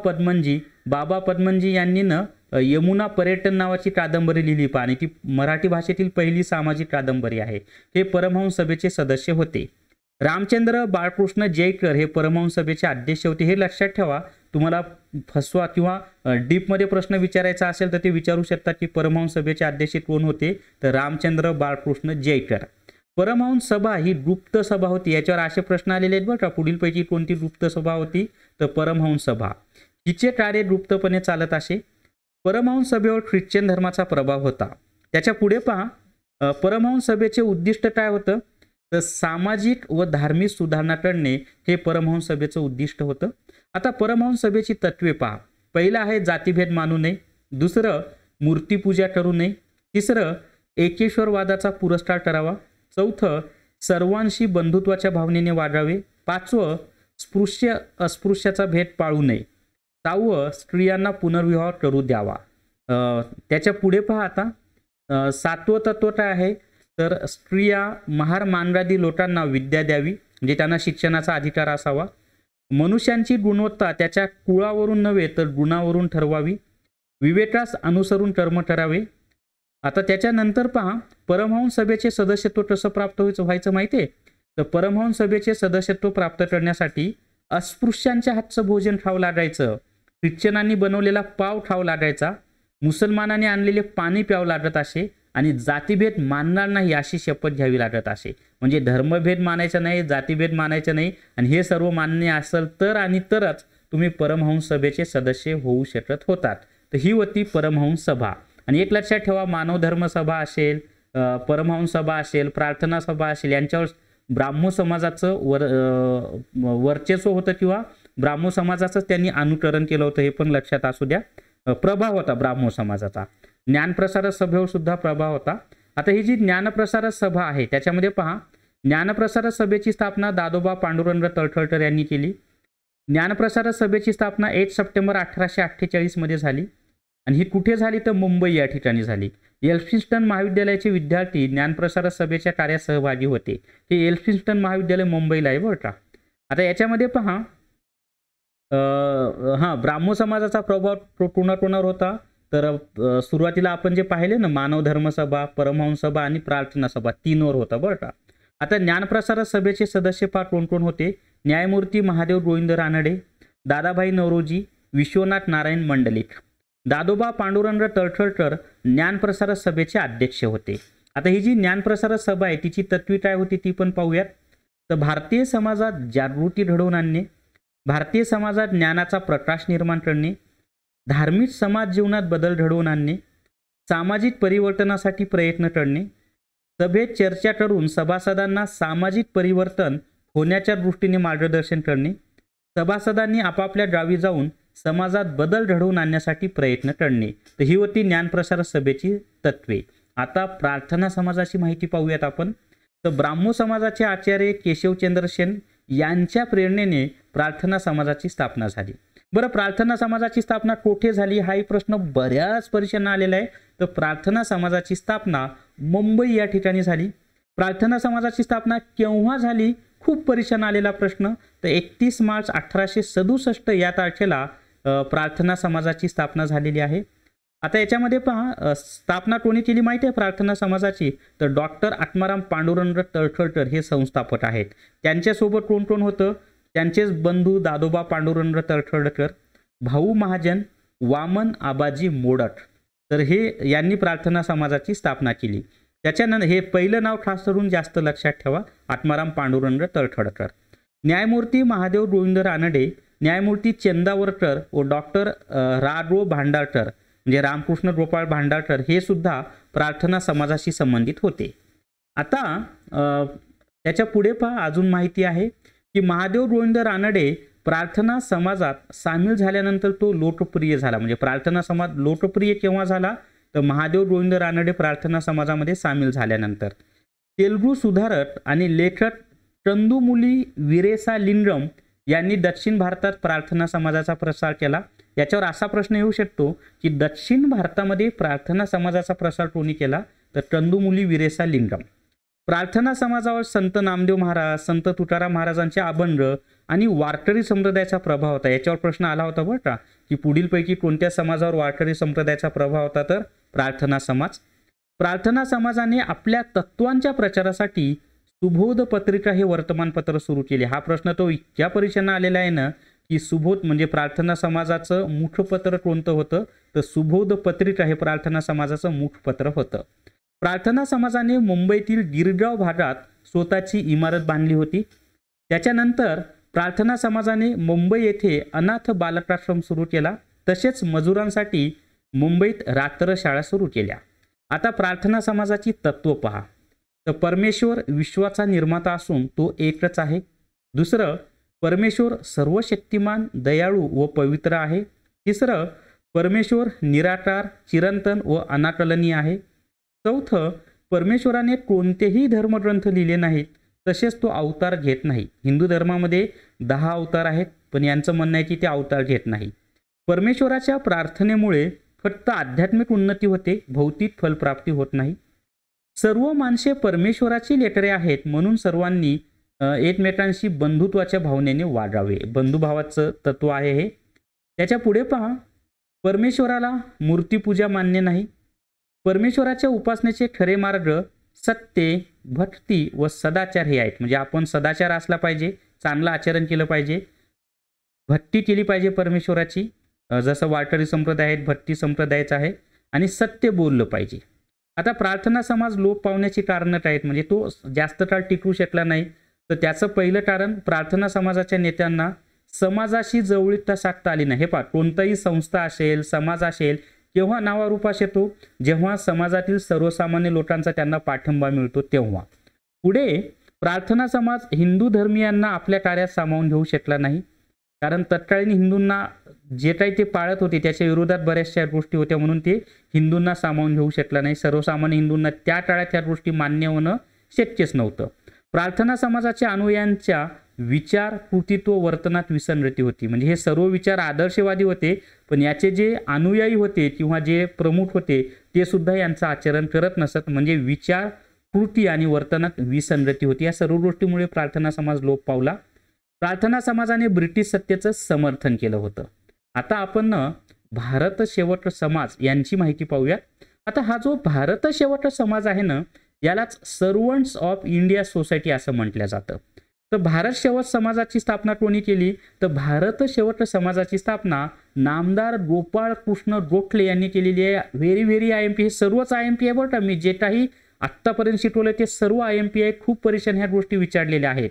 पद्मनजी यांनी ना यमुना पर्यटन नावाची कादंबरी लिहिली पहा, आणि ती मराठी भाषेतील पहिली सामाजिक कादंबरी आहे. हे परमहंस सभेचे सदस्य होते. रामचंद्र बाळकृष्ण जयकर हे परमहंस सभेचे अध्यक्ष होते. हे लक्षात ठेवा. तुम्हाला फसवा किंवा डीपमध्ये प्रश्न विचारायचा असेल तर ते विचारू शकतात की परमहंस सभेचे अध्यक्ष कोण होते. तर रामचंद्र बाळकृष्ण जयकर. परमहंस सभा ही गुप्त सभा होती. याच्यावर असे प्रश्न आलेले आहेत बरं का. पुढीलपैकी कोणती गुप्त सभा होती? तर परमहंस सभा. हिचे कार्य गुप्तपणे चालत असे. परमहंस सभेवर ख्रिश्चन धर्माचा प्रभाव होता. त्याच्या पुढे पहा परमहंस सभेचे उद्दिष्ट काय होतं? तर सामाजिक व धार्मिक सुधारणा करणे हे परमहंस सभेचं उद्दिष्ट होतं. आता परमहंस सभेची तत्वे पहा. पहिलं आहे जातीभेद मानू नये. दुसरं, मूर्तीपूजा करू नये. तिसरं, एकेश्वरवादाचा पुरस्कार करावा. चौथं, सर्वांशी बंधुत्वाच्या भावनेने वागावे. पाचवं, स्पृश्य अस्पृश्याचा भेद पाळू नये. 6वं, स्त्रियांना पुनर्विवाह करू द्यावा. त्याच्या पुढे पहा आता 7वं तत्व काय आहे? तर स्त्रिया महार मानवादी लोकांना विद्या द्यावी, म्हणजे त्यांना शिक्षणाचा अधिकार असावा. मनुष्यांची गुणवत्ता त्याच्या कुळावरून नव्हे तर गुणावरून ठरवावी. विवेकास अनुसरून कर्म करावे. आता त्याच्यानंतर पहा परमहंस सभेचे सदस्यत्व कसं प्राप्त व्हायचं माहिती आहे? तर परमहंस सभेचे सदस्यत्व प्राप्त करण्यासाठी अस्पृश्यांच्या हातचं भोजन खावं लागायचं. ख्रिश्चनांनी बनवलेला पाव खावं लागायचा. मुसलमानांनी आणलेले पाणी प्यावं लागत असे. आणि जातीभेद मानणार नाही अशी शपथ घ्यावी लागत असे. म्हणजे धर्मभेद मानायचा नाही, जातीभेद मानायचा नाही. आणि हे सर्व मान्य असेल तर आणि तरच तुम्ही परमहंस सभेचे सदस्य होऊ शकत होतात. तर ही होती परमहंस सभा. आणि एक लक्षात ठेवा, मानव धर्म सभा असेल, परमहंस सभा असेल, प्रार्थना सभा असेल, यांच्यावर ब्राह्मो समाजाचं वर्चस्व होतं किंवा ब्राह्मो समाजाचंच त्यांनी अनुकरण केलं होतं, हे पण लक्षात असू द्या. प्रभाव होता ब्राह्मो समाजाचा. ज्ञानप्रसारक सभेवर सुद्धा प्रभाव होता. आता ही जी ज्ञानप्रसारक सभा आहे त्याच्यामध्ये पहा ज्ञानप्रसारक सभेची स्थापना दादोबा पांडुरंग तळखरकर यांनी केली. ज्ञानप्रसारक सभेची स्थापना 1 सप्टेंबर 1848 मध्ये झाली आणि ही कुठे झाली तर मुंबई या ठिकाणी झाली. एल्फिन्स्टन महाविद्यालयाचे विद्यार्थी ज्ञानप्रसारक सभेच्या कार्यात सहभागी होते. हे एल्फिन्स्टन महाविद्यालय मुंबईला आहे बरं का. आता याच्यामध्ये पहा ब्राह्मो समाजाचा प्रभाव कोणाकोणावर होता तर सुरुवातीला आपण जे पाहिले ना मानव धर्म सभा, परमहंस सभा आणि प्रार्थना सभा 3वर होता बरं का. आता ज्ञानप्रसारक सभेचे सदस्य पहा कोण कोण होते. न्यायमूर्ती महादेव गोविंद रानडे, दादाभाई नौरोजी, विश्वनाथ नारायण मंडलिक. दादोबा पांडुरंग तळखरकर ज्ञानप्रसारक सभेचे अध्यक्ष होते. आता ही जी ज्ञानप्रसारक सभा आहे तिची तत्वे काय होती ती पण पाहूयात. तर भारतीय समाजात जागृती घडवून आणणे, भारतीय समाजात ज्ञानाचा प्रकाश निर्माण करणे, धार्मिक समाज जीवनात बदल घडवून आणणे, सामाजिक परिवर्तनासाठी प्रयत्न करणे, सभेत चर्चा करून सभासदांना सामाजिक परिवर्तन होण्याच्या दृष्टीने मार्गदर्शन करणे, सभासदांनी आपापल्या गावी जाऊन समाजात बदल घडवून आणण्यासाठी प्रयत्न करणे. तर ही होती ज्ञानप्रसारक सभेची तत्वे. आता प्रार्थना समाजाची माहिती पाहूयात आपण. तर ब्राह्मो समाजाचे आचार्य केशवचंद्र सेन यांच्या प्रेरणेने प्रार्थना समाजाची स्थापना झाली. बरं, प्रार्थना समाजाची स्थापना कोठे झाली हाही प्रश्न बऱ्याच परीक्षांना आलेला आहे. तर प्रार्थना समाजाची स्थापना मुंबई या ठिकाणी झाली. प्रार्थना समाजाची स्थापना केव्हा झाली खूप परीक्षांना आलेला प्रश्न. तर 31 मार्च 1867 या तारखेला प्रार्थना समाजाची स्थापना झालेली आहे. आता याच्यामध्ये पहा स्थापना कोणी केली माहिती आहे प्रार्थना समाजाची तर डॉक्टर आत्माराम पांडुरंग तळखरकर हे संस्थापक आहेत. त्यांच्यासोबत कोण कोण होतं त्यांचेच बंधू दादोबा पांडुरंग तळखरकर, भाऊ महाजन, वामन आबाजी मोडक. तर हे यांनी प्रार्थना समाजाची स्थापना केली. त्याच्यानंतर हे पहिलं नाव खास करून जास्त लक्षात ठेवा आत्माराम पांडुरंग तळखरकर. न्यायमूर्ती महादेव गोविंद रानडे, न्यायमूर्ती चंदावरकर व डॉक्टर रा.रो. भांडारकर म्हणजे रामकृष्ण गोपाळ भांडारकर हे सुद्धा प्रार्थना समाजाशी संबंधित होते. आता त्याच्या पुढे पहा अजून माहिती आहे की महादेव गोविंद रानडे प्रार्थना समाजात सामील झाल्यानंतर तो लोकप्रिय झाला. म्हणजे प्रार्थना समाज लोकप्रिय केव्हा झाला तर महादेव गोविंद रानडे प्रार्थना समाजामध्ये सामील झाल्यानंतर. तेलुगू सुधारक आणि लेखक चंदुमुली वीरेसा लिंगम यांनी दक्षिण भारतात प्रार्थना समाजाचा प्रसार केला. याच्यावर असा प्रश्न येऊ शकतो की दक्षिण भारतामध्ये प्रार्थना समाजाचा प्रसार कोणी केला तर चंदुमुली वीरेसा लिंगम. प्रार्थना समाजावर संत नामदेव महाराज, संत तुकाराम महाराजांचे अभंग आणि वारकरी संप्रदायाचा प्रभाव होता. याच्यावर प्रश्न आला होता बरं का की पुढीलपैकी कोणत्या समाजावर वारकरी संप्रदायाचा प्रभाव होता तर प्रार्थना समाज. प्रार्थना समाजाने आपल्या तत्वांच्या प्रचारासाठी सुबोध पत्रिका हे वर्तमानपत्र सुरू केले. हा प्रश्न तो इतक्या परीक्षांना आलेला आहे ना की सुबोध म्हणजे प्रार्थना समाजाचं मुखपत्र कोणतं होतं तर सुबोध पत्रिका हे प्रार्थना समाजाचं मुखपत्र होतं. प्रार्थना समाजाने मुंबईतील गिरगाव भागात स्वतःची इमारत बांधली होती. त्याच्यानंतर प्रार्थना समाजाने मुंबई येथे अनाथ बालकाश्रम सुरू केला. तसेच मजुरांसाठी मुंबईत रात्रशाळा सुरू केल्या. आता प्रार्थना समाजाची तत्व पहा. तर परमेश्वर विश्वाचा निर्माता असून तो एकच आहे. दुसरं, परमेश्वर सर्वशक्तिमान, दयाळू व पवित्र आहे. तिसरं, परमेश्वर निराकार, चिरंतन व अनाकलनीय आहे. चौथं, परमेश्वराने कोणतेही धर्मग्रंथ लिहिले नाहीत तसेच तो अवतार घेत नाही. हिंदू धर्मामध्ये 10 अवतार आहेत पण यांचं म्हणणं आहे की ते अवतार घेत नाही. परमेश्वराच्या प्रार्थनेमुळे फक्त आध्यात्मिक उन्नती होते, भौतिक फलप्राप्ती होत नाही. सर्व माणसे परमेश्वराची लेकरे आहेत म्हणून सर्वांनी एकमेकांशी बंधुत्वाच्या भावनेने वागावे. बंधुभावाचं तत्व आहे हे. त्याच्या पुढे पहा, परमेश्वराला मूर्तीपूजा मान्य नाही. परमेश्वराच्या उपासनेचे खरे मार्ग सत्य, भक्ती व सदाचार हे आहेत. म्हणजे आपण सदाचार असला पाहिजे, चांगलं आचरण केलं पाहिजे, भक्ती केली पाहिजे परमेश्वराची, जसं वारकरी संप्रदाय आहेत भक्ती संप्रदायाचा आहे, आणि सत्य बोललं पाहिजे. आता प्रार्थना समाज लोप पावण्याची कारणं काय आहेत म्हणजे तो जास्त काळ टिकू शकला नाही. तर त्याचं पहिलं कारण प्रार्थना समाजाच्या नेत्यांना समाजाशी जवळीकता साधता आली नाही. हे पहा, कोणताही संस्था असेल, समाज असेल केव्हा नावारूपास येतो जेव्हा समाजातील सर्वसामान्य लोकांचा त्यांना पाठिंबा मिळतो तेव्हा. पुढे प्रार्थना समाज हिंदू धर्मीयांना आपल्या कार्यात सामावून घेऊ शकला नाही. कारण तत्कालीन हिंदूंना जे काही ते पाळत होते त्याच्या विरोधात बऱ्याचशा गोष्टी होत्या म्हणून ते हिंदूंना सामावून घेऊ शकला नाही. सर्वसामान्य हिंदूंना त्या काळात ह्या गोष्टी मान्य होणं शक्यच नव्हतं. प्रार्थना समाजाच्या अनुयायांच्या विचार, कृतीत्व, वर्तनात विसंगती होती. म्हणजे हे सर्व विचार आदर्शवादी होते, पण याचे जे अनुयायी होते किंवा जे प्रमुख होते ते सुद्धा यांचं आचरण करत नसत. म्हणजे विचार, कृती आणि वर्तनात विसंगती होती. या सर्व गोष्टीमुळे प्रार्थना समाज लोप पावला. प्रार्थना समाजाने ब्रिटिश सत्तेचं समर्थन केलं होतं. आता आपण भारत शेवट समाज यांची माहिती पाहूया. आता हा जो भारत शेवट समाज आहे ना, यालाच सर्वंट्स ऑफ इंडिया सोसायटी असं म्हटलं जातं. तर भारत शेवट समाजाची स्थापना कोणी केली? तर भारत शेवट समाजाची स्थापना नामदार गोपाळ कृष्ण गोखले यांनी केलेली आहे. Very IMP. हे सर्वच IMP आहे बरं का. मी जे काही आत्तापर्यंत शिकवलं ते सर्व IMP आहे. खूप परीक्षण ह्या गोष्टी विचारलेल्या आहेत.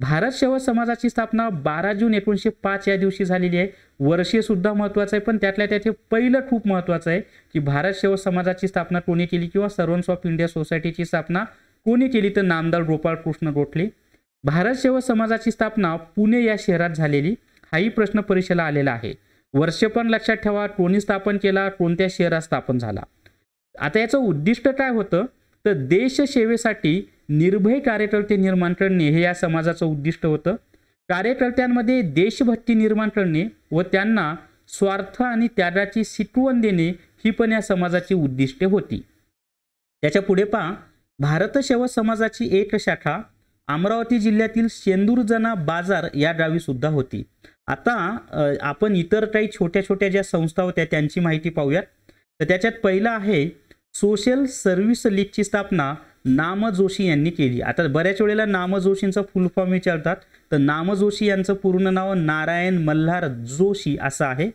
भारत शेवट समाजाची स्थापना 12 जून 1905 या दिवशी झालेली आहे. वर्षे सुद्धा महत्त्वाचं आहे, पण त्यातल्या त्यात हे पहिलं खूप महत्त्वाचं आहे की भारत शेवट समाजाची स्थापना कोणी केली किंवा सर्वंट्स ऑफ इंडिया सोसायटीची स्थापना कोणी केली? तर नामदार गोपाळ कृष्ण गोखले. भारत शेवट समाजाची स्थापना पुणे या शहरात झालेली. हाही प्रश्न परीक्षेला आलेला आहे. वर्ष पण लक्षात ठेवा. कोणी स्थापन केला, कोणत्या शहरात स्थापन झाला. आता याचं उद्दिष्ट काय होतं? तर देशसेवेसाठी निर्भय कार्यकर्ते निर्माण करणे हे या समाजाचं उद्दिष्ट होतं. कार्यकर्त्यांमध्ये देशभक्ती निर्माण करणे व त्यांना स्वार्थ आणि त्यागाची शिकवण देणे ही पण या समाजाची उद्दिष्टे होती. त्याच्या पुढे पहा, भारत शेवट समाजाची एक शाखा अमरावती जिल्ह्यातील शेंदूरजना बाजार या गावी सुद्धा होती. आता आपण इतर काही छोट्या छोट्या ज्या संस्था होत्या त्यांची माहिती पाहूयात. तर त्याच्यात पहिला आहे सोशल सर्व्हिस लीगची स्थापना नाम जोशी यांनी केली. आता बऱ्याच वेळेला नाम जोशींचा फुल फॉर्म विचारतात. तर नाम जोशी यांचं पूर्ण नाव नारायण मल्हार जोशी असं आहे.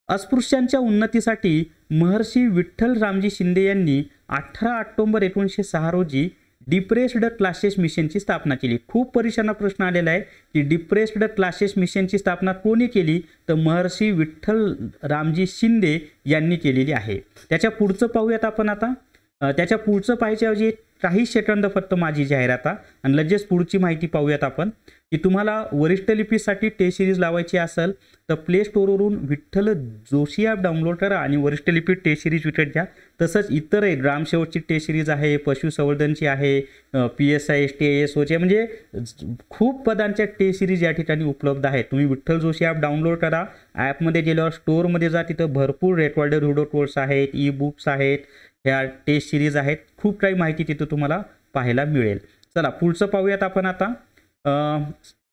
अस्पृश्यांच्या उन्नतीसाठी महर्षी विठ्ठल रामजी शिंदे यांनी 18 ऑक्टोबर 1906 रोजी डिप्रेस्ड क्लासेस मिशनची स्थापना केली. खूप परीक्षांना प्रश्न आलेला आहे की डिप्रेस्ड क्लासेस मिशनची स्थापना कोणी केली? तर महर्षी विठ्ठल रामजी शिंदे यांनी केलेली आहे. त्याच्या पुढचं पाहूयात आपण आता. त्याच्या पुढचं पाहायच्या ऐवजी काही सेकंद फक्त माझी जाहिरात आणि लगेच पुढची माहिती पाहूयात आपण की तुम्हाला वरिष्ठ लिपीसाठी टेस्ट सिरीज लावायची असेल तर प्ले स्टोअरवरून विठ्ठल जोशी ॲप डाउनलोड करा आणि वरिष्ठ लिपी टेस्ट सिरीज विकत घ्या. तसंच इतर आहे, ग्रामसेवकची टेस्ट सिरीज आहे, पशुसंवर्धनची आहे, PSI STASOची, म्हणजे खूप पदांच्या टेस्ट सिरीज या ठिकाणी उपलब्ध आहेत. तुम्ही विठ्ठल जोशी ॲप डाउनलोड करा. ॲपमध्ये गेल्यावर स्टोअरमध्ये जा, तिथं भरपूर रेकॉर्डेड व्हिडिओ कोर्स आहेत, ई-बुक्स आहेत, ह्या टेस्ट सिरीज आहेत. खूप काही माहिती तिथं तुम्हाला पाहायला मिळेल. चला पुढचं पाहूयात आपण आता.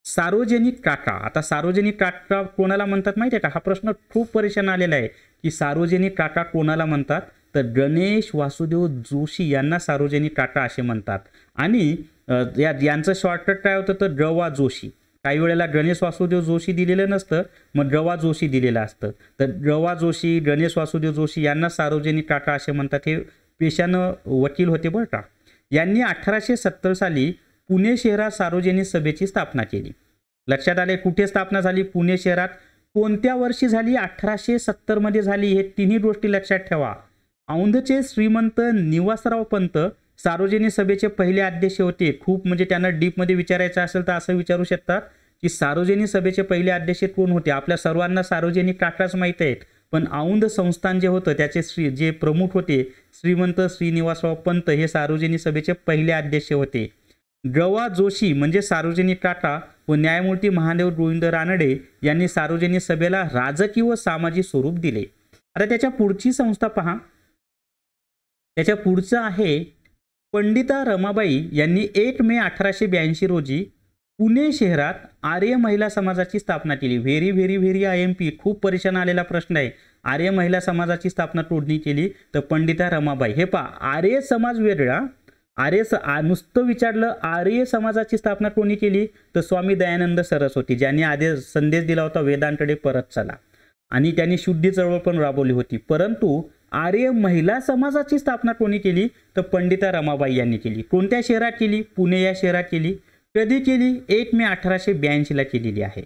सार्वजनिक काका. आता सार्वजनिक काका कोणाला म्हणतात माहिती आहे का? हा प्रश्न खूप परीक्षांना आलेला आहे की सार्वजनिक काका कोणाला म्हणतात? तर गणेश वासुदेव जोशी यांना सार्वजनिक काका असे म्हणतात. आणि यांचं शॉर्टकट काय होतं? तर गवा जोशी. काही वेळेला गणेश वासुदेव जोशी दिलेलं नसतं, मग गवा जोशी दिलेलं असतं. तर गवा जोशी, गणेश वासुदेव जोशी यांना सार्वजनिक काका असे म्हणतात. हे पेशानं वकील होते बरं का. यांनी 1870 साली पुणे शहरात सार्वजनिक सभेची स्थापना केली. लक्षात आले? कुठे स्थापना झाली? पुणे शहरात. कोणत्या वर्षी झाली? 1870 मध्ये झाली. हे तिन्ही गोष्टी लक्षात ठेवा. औंधचे श्रीमंत निवासराव पंत सार्वजनिक सभेचे पहिले अध्यक्ष होते. खूप म्हणजे त्यांना डीपमध्ये विचारायचं असेल तर असं विचारू शकतात की सार्वजनिक सभेचे पहिले अध्यक्ष कोण होते? आपल्या सर्वांना सार्वजनिक काकाच माहीत आहेत, पण औंध संस्थान जे होतं त्याचे जे प्रमुख होते श्रीमंत श्रीनिवासराव पंत हे सार्वजनिक सभेचे पहिले अध्यक्ष होते. गवा जोशी म्हणजे सार्वजनिक काका व न्यायमूर्ती महादेव गोविंद रानडे यांनी सार्वजनिक सभेला राजकीय व सामाजिक स्वरूप दिले. आता त्याच्या पुढची संस्था पहा. त्याच्या पुढचं आहे पंडिता रमाबाई यांनी 1 मे 1882 रोजी पुणे शहरात आर्य महिला समाजाची स्थापना केली. Very IMP. खूप परीक्षण आलेला प्रश्न आहे. आर्य महिला समाजाची स्थापना कोणी केली? तर पंडिता रमाबाई. हे पहा, आर्य समाज वेगळा. नुसतं विचारलं आर्य समाजाची स्थापना कोणी केली? तर स्वामी दयानंद सरस्वती, ज्यांनी आधी संदेश दिला होता वेदांकडे परत चला, आणि त्यांनी शुद्धी चळवळ पण राबवली होती. परंतु आर्य महिला समाजाची स्थापना कोणी केली? तर पंडिता रमाबाई यांनी केली. कोणत्या शहरात केली? पुणे या शहरात केली. कधी केली? 1 मे 1882 ला केलेली आहे.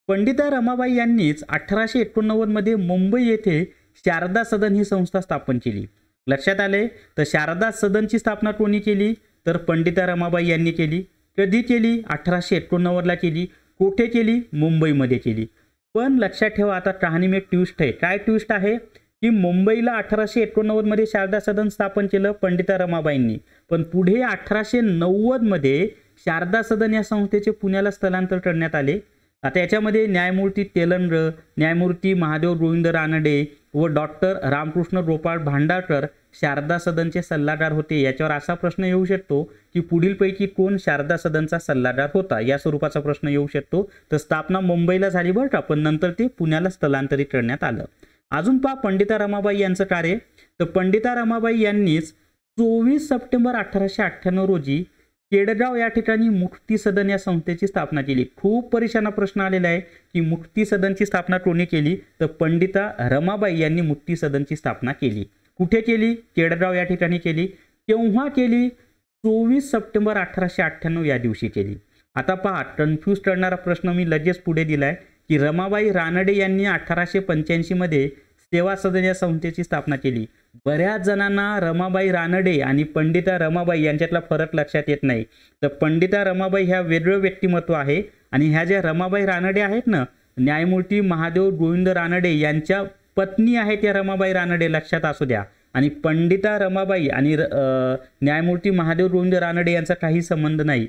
पंडिता रमाबाई यांनीच 1889 मध्ये मुंबई येथे शारदा सदन ही संस्था स्थापन केली. लक्षात आले? तर शारदा सदनची स्थापना कोणी केली? तर पंडिता रमाबाई यांनी केली. कधी केली? 1889 ला केली. कुठे केली? मुंबईमध्ये केली. पण लक्षात ठेवा, आता कहाणी में ट्विस्ट आहे. काय ट्विस्ट आहे? की मुंबईला 1889 मध्ये शारदा सदन स्थापन केलं पंडिता रमाबाईंनी, पण पुढे 1890 मध्ये शारदा सदन या संस्थेचे पुण्याला स्थलांतर करण्यात आले. आता याच्यामध्ये न्यायमूर्ती तेलंद्र, न्यायमूर्ती महादेव गोविंद रानडे व डॉक्टर रामकृष्ण गोपाळ भांडारकर शारदा सदनचे सल्लागार होते. याच्यावर असा प्रश्न येऊ शकतो की पुढीलपैकी कोण शारदा सदनचा सल्लागार होता, या स्वरूपाचा प्रश्न येऊ शकतो. तर स्थापना मुंबईला झाली बरं का, पण नंतर ते पुण्याला स्थलांतरित करण्यात आलं. अजून पहा पंडिता रमाबाई यांचं कार्य. तर पंडिता रमाबाई यांनीच 24 सप्टेंबर 1898 रोजी केडगाव या ठिकाणी मुक्ती सदन या संस्थेची स्थापना केली. खूप परीक्षांना प्रश्न आलेला आहे की मुक्ती सदनची स्थापना कोणी केली, तर पंडिता रमाबाई यांनी मुक्ती सदनची स्थापना केली. कुठे केली? केडगाव या ठिकाणी केली. केव्हा केली? 24 सप्टेंबर 1898 या दिवशी केली. आता पहा, कन्फ्यूज करणारा प्रश्न मी लगेच पुढे दिलाय की रमाबाई रानडे यांनी 1885 मध्ये सेवा सदन या संस्थेची स्थापना केली. बऱ्याच जणांना रमाबाई रानडे आणि पंडिता रमाबाई यांच्यातला फरक लक्षात येत नाही. तर पंडिता रमाबाई ह्या वेगळं व्यक्तिमत्व आहे आणि ह्या ज्या रमाबाई रानडे आहेत ना, न्यायमूर्ती महादेव गोविंद रानडे यांच्या पत्नी आहेत या रमाबाई रानडे, लक्षात असू द्या. आणि पंडिता रमाबाई आणि न्यायमूर्ती महादेव गोविंद रानडे यांचा काही संबंध नाही.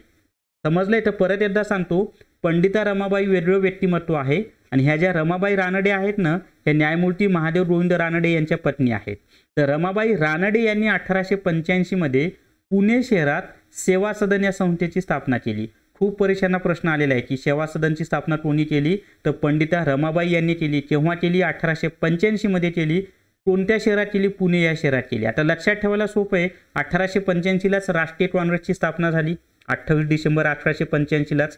समजलंय? तर परत एकदा सांगतो, पंडिता रमाबाई वेगळं व्यक्तिमत्व आहे आणि ह्या ज्या रमाबाई रानडे आहेत ना, हे न्यायमूर्ती महादेव गोविंद रानडे यांच्या पत्नी आहेत. तर रमाबाई रानडे यांनी 1885 मध्ये पुणे शहरात सेवा सदन या संस्थेची स्थापना केली. खूप परीक्षांना प्रश्न आलेला आहे की सेवा सदनची स्थापना कोणी केली, तर पंडिता रमाबाई यांनी केली. केव्हा केली? 1885 मध्ये केली. कोणत्या शहरात केली? पुणे या शहरात केली. आता लक्षात ठेवायला सोपं आहे, 1885 लाच राष्ट्रीय काँग्रेसची स्थापना झाली. 28 डिसेंबर 1885 लाच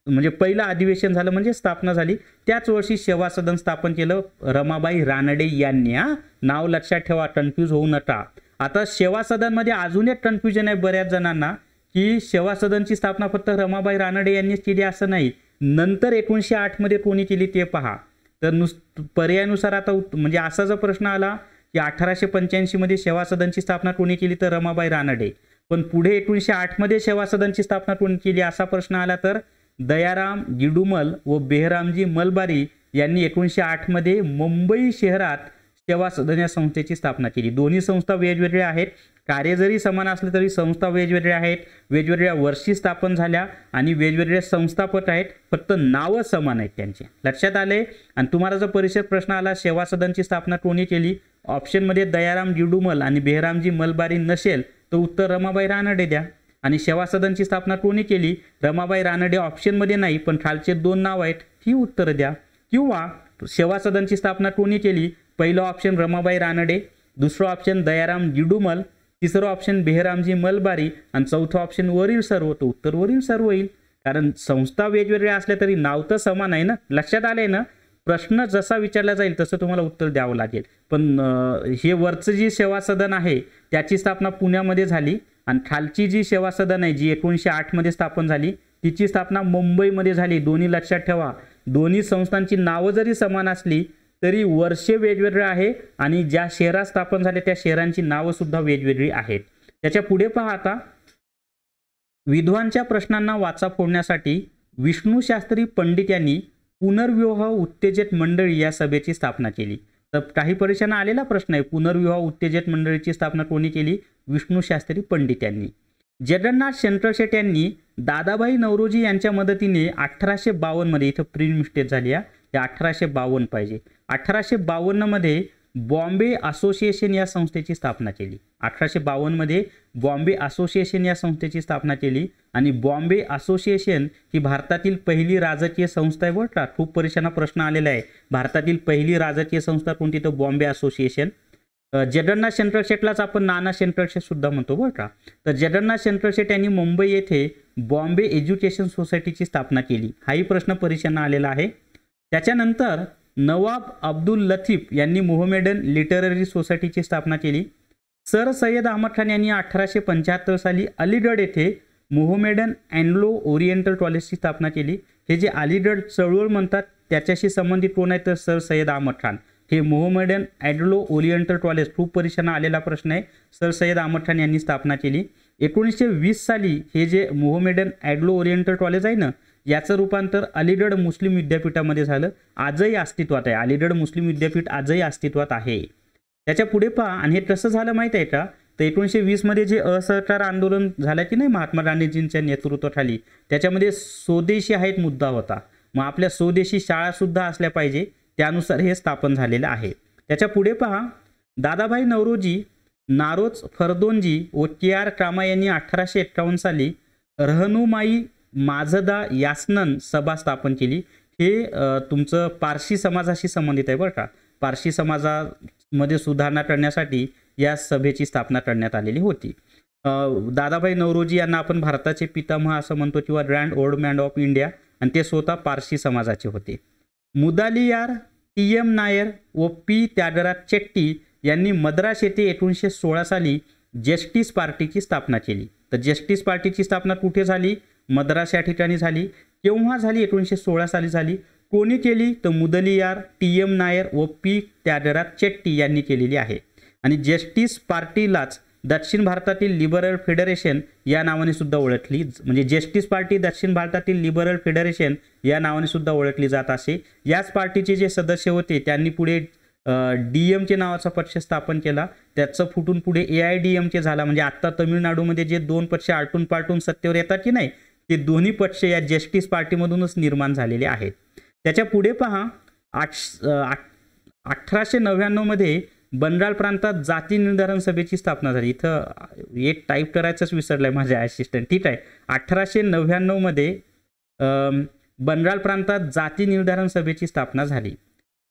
म्हणजे पहिलं अधिवेशन झालं, म्हणजे स्थापना झाली. त्याच वर्षी सेवा सदन स्थापन केलं रमाबाई रानडे यांनी. नाव लक्षात ठेवा, कन्फ्यूज होऊ नका. आता सेवा सदनमध्ये अजून एक कन्फ्युजन आहे बऱ्याच जणांना की सेवा सदनची स्थापना फक्त रमाबाई रानडे यांनीच केली असं नाही. नंतर 1908 मध्ये कोणी केली ते पहा. तर पर्यायानुसार आता म्हणजे असा जर प्रश्न आला की 1885 मध्ये सेवा सदनची स्थापना कोणी केली, तर रमाबाई रानडे. पण पुढे 1908 मध्ये सेवा सदनची स्थापना कोणी केली असा प्रश्न आला तर दयाराम गिडुमल व बेहरामजी मलबारी यांनी 1908 मध्ये मुंबई शहरात सेवा सदन या संस्थेची स्थापना केली. दोन्ही संस्था वेगवेगळ्या आहेत, कार्य जरी समान असले तरी संस्था वेगवेगळ्या आहेत, वेगवेगळ्या वर्षी स्थापन झाल्या आणि वेगवेगळे संस्थापक आहेत, फक्त नावं समान आहेत त्यांचे. लक्षात आले? आणि तुम्हाला जर परीक्षेत प्रश्न आला सेवा सदनची स्थापना कोणी केली, ऑप्शनमध्ये दयाराम गिडुमल आणि बेहरामजी मलबारी नसेल तर उत्तर रमाबाई रानडे द्या. आणि सेवा सदनची स्थापना कोणी केली, रमाबाई रानडे ऑप्शनमध्ये नाही पण खालचे दोन नाव आहेत, ही उत्तर द्या. किंवा सेवा सदनची स्थापना कोणी केली, पहिलं ऑप्शन रमाबाई रानडे, दुसरं ऑप्शन दयाराम गिडुमल, तिसरं ऑप्शन बेहरामजी मलबारी आणि चौथं ऑप्शन वरील सर्व. तर उत्तर वरील सर्व येईल, कारण संस्था वेगवेगळ्या असल्या तरी नाव तर समान आहे ना. लक्षात आलंय ना? प्रश्न जसा विचारला जाईल तसं तुम्हाला उत्तर द्यावं लागेल. पण हे वरचं जी सेवा सदन आहे त्याची स्थापना पुण्यामध्ये झाली आणि खालची जी सेवा सदन आहे जी 1908 मध्ये स्थापन झाली तिची स्थापना मुंबईमध्ये झाली. दोन्ही लक्षात ठेवा, दोन्ही संस्थांची नावं जरी समान असली तरी वर्षे वेगवेगळे आहे आणि ज्या शहरात स्थापन झाले त्या शहरांची नावं सुद्धा वेगवेगळी आहेत. त्याच्या पुढे पहा, आता विधवांच्या प्रश्नांना वाचा फोडण्यासाठी विष्णू शास्त्री पंडित यांनी पुनर्विवाह उत्तेजक मंडळी या सभेची स्थापना केली. तर काही परीक्षांना आलेला प्रश्न आहे, पुनर्विवाह उत्तेजक मंडळीची स्थापना कोणी केली, विष्णू शास्त्री पंडित यांनी. जगन्नाथ शंकरशेट यांनी दादाभाई नौरोजी यांच्या मदतीने 1852 मध्ये, इथं प्रिंट मिस्टेक झाली आहे, 1852 पाहिजे, 1852 मध्ये बॉम्बे असोसिएशन या संस्थेची स्थापना केली. 1852 मध्ये बॉम्बे असोसिएशन या संस्थेची स्थापना केली आणि बॉम्बे असोसिएशन ही भारतातील पहिली राजकीय संस्था आहे. बरं का, खूप परीक्षांना प्रश्न आलेला आहे, भारतातील पहिली राजकीय संस्था कोणती, तर बॉम्बे असोसिएशन. जगन्नाथ शंकरशेटलाच आपण नाना शंकरशेट सुद्धा म्हणतो बरं का. तर जगन्नाथ शंकरशेट यांनी मुंबई येथे बॉम्बे एज्युकेशन सोसायटीची स्थापना केली. हाही प्रश्न परीक्षांना आलेला आहे. त्याच्यानंतर नवाब अब्दुल लतीफ यांनी मोहमेडन लिटररी सोसायटीची स्थापना केली. सर सय्यद अहमद खान यांनी 1875 साली अलीगढ येथे मोहमेडन अँग्लो ओरिएंटल कॉलेजची स्थापना केली. हे जे अलीगढ चळवळ म्हणतात त्याच्याशी संबंधित कोण आहे, तर सर सय्यद अहमद खान. हे मोहमेडन अँग्लो ओरिएंटल कॉलेज खूप परीक्षांना आलेला प्रश्न आहे, सर सय्यद अहमद खान यांनी स्थापना केली. 1920 साली हे जे मोहमेडन अँग्लो ओरिएंटल कॉलेज आहे ना, याचं रूपांतर अलीगढ मुस्लिम विद्यापीठामध्ये झालं. आजही अस्तित्वात आहे, अलीगढ मुस्लिम विद्यापीठ आजही अस्तित्वात आहे. त्याच्या पुढे पहा, आणि हे कसं झालं माहिती आहे का, तर 1920 मध्ये जे असहकार आंदोलन झालं की नाही महात्मा गांधीजींच्या नेतृत्वाखाली, त्याच्यामध्ये स्वदेशी हा एक मुद्दा होता. मग आपल्या स्वदेशी शाळा सुद्धा असल्या पाहिजे, त्यानुसार हे स्थापन झालेलं आहे. त्याच्या पुढे पहा, दादाभाई नौरोजी, नारोज फरदोनजी व के.आर. कामा यांनी 1851 साली रहनुमाई माझदा यासनन सभा स्थापन केली. हे तुमचं पारशी समाजाशी संबंधित आहे बरं का. पारशी समाजामध्ये सुधारणा करण्यासाठी या सभेची स्थापना करण्यात आलेली होती. दादाभाई नौरोजी यांना आपण भारताचे पितामह असं म्हणतो किंवा grand old man of India, आणि ते स्वतः पारशी समाजाचे होते. मुदालियार, टी.एम. नायर व पी. त्यागराज चेट्टी यांनी मद्रास येथे 1916 साली जस्टिस पार्टीची स्थापना केली. तर जस्टिस पार्टीची स्थापना कुठे झाली? मद्रास या ठिकाणी झाली. केव्हा झाली? 1916 साली झाली. कोणी केली? तर मुदलियार, टी.एम. नायर व पी. त्यागराज चेट्टी यांनी केलेली आहे. आणि जस्टिस पार्टीलाच दक्षिण भारतातील लिबरल फेडरेशन या नावाने सुद्धा ओळखली, म्हणजे जस्टिस पार्टी दक्षिण भारतातील लिबरल फेडरेशन या नावाने सुद्धा ओळखली जात असे. याच पार्टीचे जे सदस्य होते त्यांनी पुढे DMK नावाचा पक्ष स्थापन केला. त्याचं फुटून पुढे AIDMK झाला. म्हणजे आत्ता तमिळनाडूमध्ये जे दोन पक्ष आलटून पालटून सत्तेवर येतात की नाही, ते दोन्ही पक्ष या जस्टिस पार्टीमधूनच निर्माण झालेले आहेत. त्याच्या पुढे पहा, 1899 मध्ये बंगाल प्रांतात जाती निर्धारण सभेची स्थापना झाली. इथं एक टाईप करायचंच विसरलंय माझ्या असिस्टंट. ठीक आहे, 1899 मध्ये बंगाल प्रांतात जाती निर्धारण सभेची स्थापना झाली.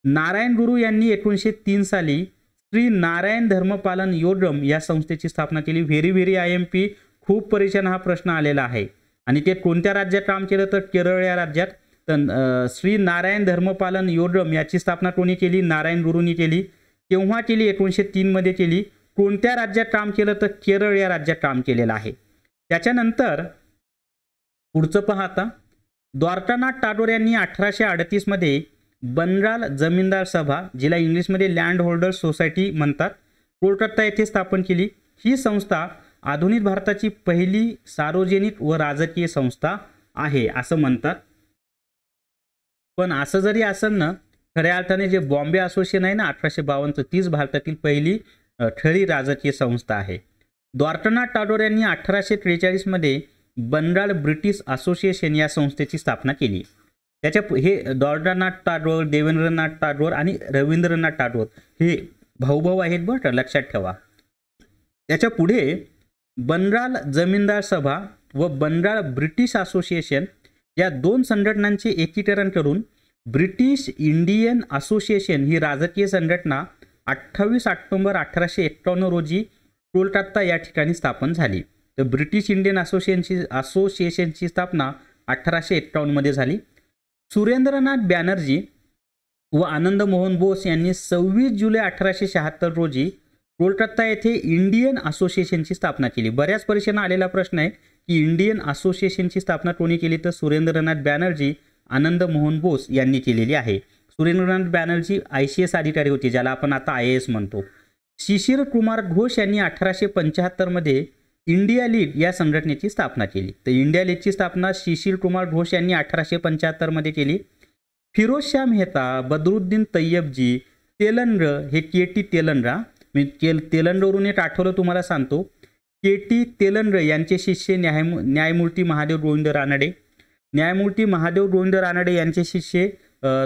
नारायण गुरु यांनी 1903 साली श्री नारायण धर्मपालन योगम या संस्थेची स्थापना केली. व्हेरी IMP खूप परीक्षण हा प्रश्न आलेला आहे. आणि ते कोणत्या राज्यात काम केलं? तर केरळ या राज्यात. तर श्री नारायण धर्मपालन योगम याची स्थापना कोणी केली? नारायण गुरूंनी केली. केव्हा केली? 1903 मध्ये केली. कोणत्या राज्यात काम केलं? तर केरळ या राज्यात काम केलेलं आहे. त्याच्यानंतर पुढचं पहा आता, द्वारकानाथ टागोर यांनी 1838 मध्ये बंगाल जमीनदार सभा, जिला इंग्लिशमध्ये लँड होल्डर्स सोसायटी म्हणतात, कोलकाता येथे स्थापन केली. ही संस्था आधुनिक भारताची पहिली सार्वजनिक व राजकीय संस्था आहे असं म्हणतात. पण असं जरी असेल ना, खऱ्या अर्थाने जे बॉम्बे असोसिएशन आहे ना 1852, तीच भारतातील पहिली खरी राजकीय संस्था आहे. द्वारकानाथ टागोर यांनी 1843 मध्ये बंगाल ब्रिटिश असोसिएशन या संस्थेची स्थापना केली. त्याच्या हे द्वारकानाथ टागोर, देवेंद्रनाथ टागोर आणि रवींद्रनाथ टागोर हे भाऊ आहेत बरं का, लक्षात ठेवा. त्याच्या पुढे बंगाल जमीनदार सभा व बंगाल ब्रिटिश असोसिएशन या दोन संघटनांचे एकीकरण करून ब्रिटिश इंडियन असोसिएशन ही राजकीय संघटना 28 ऑक्टोबर 1851 रोजी कोलकाता या ठिकाणी स्थापन झाली. तर ब्रिटिश इंडियन असोसिएशनची स्थापना 1851 मध्ये झाली. सुरेंद्रनाथ बॅनर्जी व आनंद मोहन बोस यांनी 26 जुलै 1876 रोजी कोलकाता येथे इंडियन असोसिएशनची स्थापना केली. बऱ्याच परीक्षांना आलेला प्रश्न आहे की इंडियन असोसिएशनची स्थापना कोणी केली? तर सुरेंद्रनाथ बॅनर्जी, आनंद मोहन बोस यांनी केलेली आहे. सुरेंद्रनाथ बॅनर्जी ICS अधिकारी होते, ज्याला आपण आता IAS म्हणतो. शिशिर कुमार घोष यांनी 1875 मध्ये इंडिया लीग या संघटनेची स्थापना केली. तर इंडिया लीगची स्थापना शिशिर कुमार घोष यांनी 1875 मध्ये केली. फिरोजशाह मेहता, बदरुद्दीन तय्यबजी, तेलंग हे KT तेलंग, मी तेलंगवरून एक आठवलं तुम्हाला सांगतो. KT तेलंग यांचे शिष्य न्यायमूर्ती महादेव गोविंद रानडे. न्यायमूर्ती महादेव गोविंद रानडे यांचे शिष्य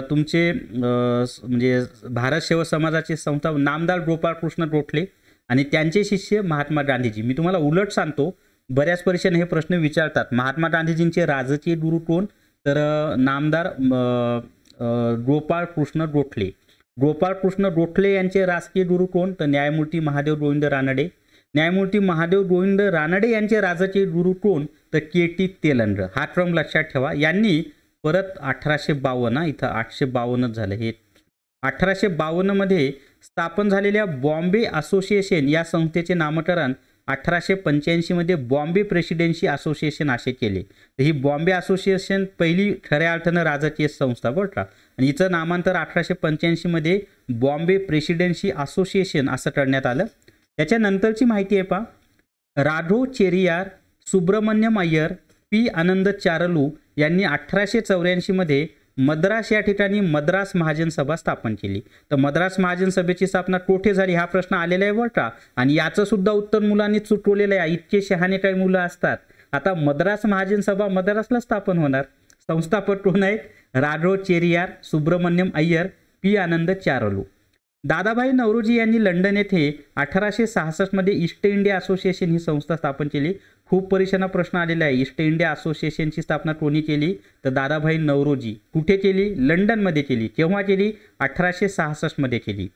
तुमचे म्हणजे भारत सेवा समाजाचे संस्था नामदार गोपाळकृष्ण गोखले आणि त्यांचे शिष्य महात्मा गांधीजी. मी तुम्हाला उलट सांगतो, बऱ्याच परीक्षेने हे प्रश्न विचारतात. महात्मा गांधीजींचे राजकीय गुरु कोण? तर नामदार गोपाळकृष्ण गोखले. गोपाळकृष्ण गोखले यांचे राजकीय गुरु कोण? तर न्यायमूर्ती महादेव गोविंद रानडे. न्यायमूर्ती महादेव गोविंद रानडे यांचे राजकीय गुरु कोण? तर KT तेलंग. हा क्रम लक्षात ठेवा. यांनी परत 1852, इथं 852 झालं. हे 1852 मध्ये स्थापन झालेल्या बॉम्बे असोसिएशन या संस्थेचे नामकरण 1885 मध्ये बॉम्बे प्रेसिडेन्सी असोसिएशन असे केले. तर ही बॉम्बे असोसिएशन पहिली खऱ्या अर्थानं राजकीय संस्था बरं का, आणि हिचं नामांतर 1885 मध्ये बॉम्बे प्रेसिडेन्सी असोसिएशन असं करण्यात आलं. त्याच्यानंतरची माहिती आहे पहा, राघव चेरियार, सुब्रमण्यम अय्यर, P. आनंद चारलू यांनी 1884 मध्ये मद्रास या ठिकाणी मद्रास महाजन सभा स्थापन केली. तर मद्रास महाजन सभेची स्थापना कोठे झाली हा प्रश्न आलेला आहे बरं का. आणि याचं सुद्धा उत्तर मुलांनी चुकवलेलं आहे. इतके शहाणे काही मुलं असतात. आता मद्रास महाजन सभा मद्रासला स्थापन होणार. संस्थापक कोण आहेत? राघव चेरियार, सुब्रमण्यम अय्यर, पी आनंद चारलू. दादाभाई नौरोजी यांनी लंडन येथे 1866 मध्ये ईस्ट इंडिया असोसिएशन ही संस्था स्थापन केली. खूप परीक्षांना प्रश्न आलेला आहे. ईस्ट इंडिया असोसिएशनची स्थापना कोणी केली? तर दादाभाई नौरोजी. कुठे केली? लंडनमध्ये केली. केव्हा केली? 1866 मध्ये केली.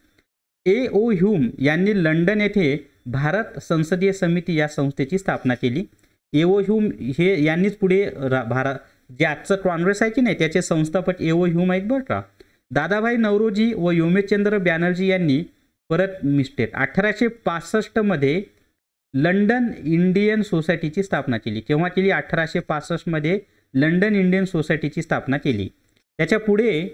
A.O. ह्यूम यांनी लंडन येथे भारत संसदीय समिती या संस्थेची स्थापना केली. A.O. ह्यूम हे यांनीच पुढे भारत जे आजचं काँग्रेस आहे की नाही त्याचे संस्थापक A.O. ह्यूम आहेत बरं का. दादाभाई नौरोजी व योमेशचंद्र बॅनर्जी यांनी परत मिस्टेक 1865 मध्ये लंडन इंडियन सोसायटीची स्थापना केली. केव्हा केली? 1865 मध्ये लंडन इंडियन सोसायटीची स्थापना केली. त्याच्या पुढे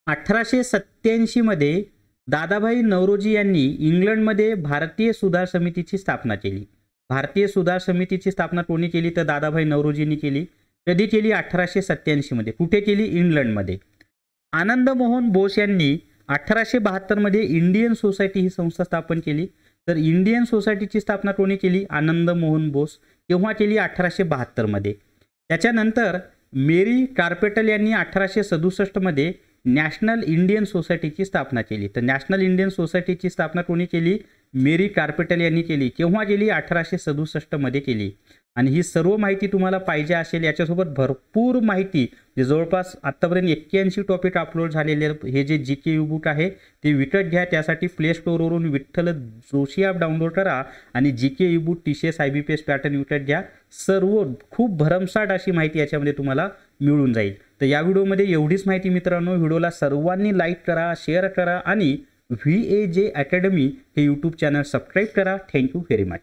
1887 मध्ये दादाभाई नौरोजी यांनी इंग्लंडमध्ये भारतीय सुधार समितीची स्थापना केली. भारतीय सुधार समितीची स्थापना कोणी केली? तर दादाभाई नौरोजींनी केली. कधी केली? 1887 मध्ये. कुठे केली? इंग्लंडमध्ये. आनंद मोहन बोस यांनी 1872 मध्ये इंडियन सोसायटी ही संस्था स्थापन केली. तर इंडियन सोसायटीची स्थापना कोणी केली? आनंद मोहन बोस. केव्हा केली? 1872 मध्ये. त्याच्यानंतर मेरी कार्पेटल यांनी 1867 मध्ये नॅशनल इंडियन सोसायटीची स्थापना केली. तर नॅशनल इंडियन सोसायटीची स्थापना कोणी केली? मेरी कार्पेटल यांनी केली. केव्हा केली? 1867 मध्ये केली. आणि ही सर्व माहिती तुम्हाला पाहिजे असेल याच्यासोबत भरपूर माहिती जे जवळपास आत्तापर्यंत 81 टॉपिक अपलोड झालेले हे जे GK ई बुक आहे ते विकत घ्या. त्यासाठी प्ले स्टोअरवरून विठ्ठल जोशी ॲप डाउनलोड करा आणि GK ebook TCS IBPS pattern विकत घ्या. सर्व खूप भरमसाठ अशी माहिती याच्यामध्ये तुम्हाला मिळून जाईल. तर या व्हिडिओमध्ये एवढीच माहिती मित्रांनो. व्हिडिओला सर्वांनी लाईक करा, शेअर करा आणि VAJ अकॅडमी हे यूट्यूब चॅनल सबस्क्राईब करा. Thank you very much.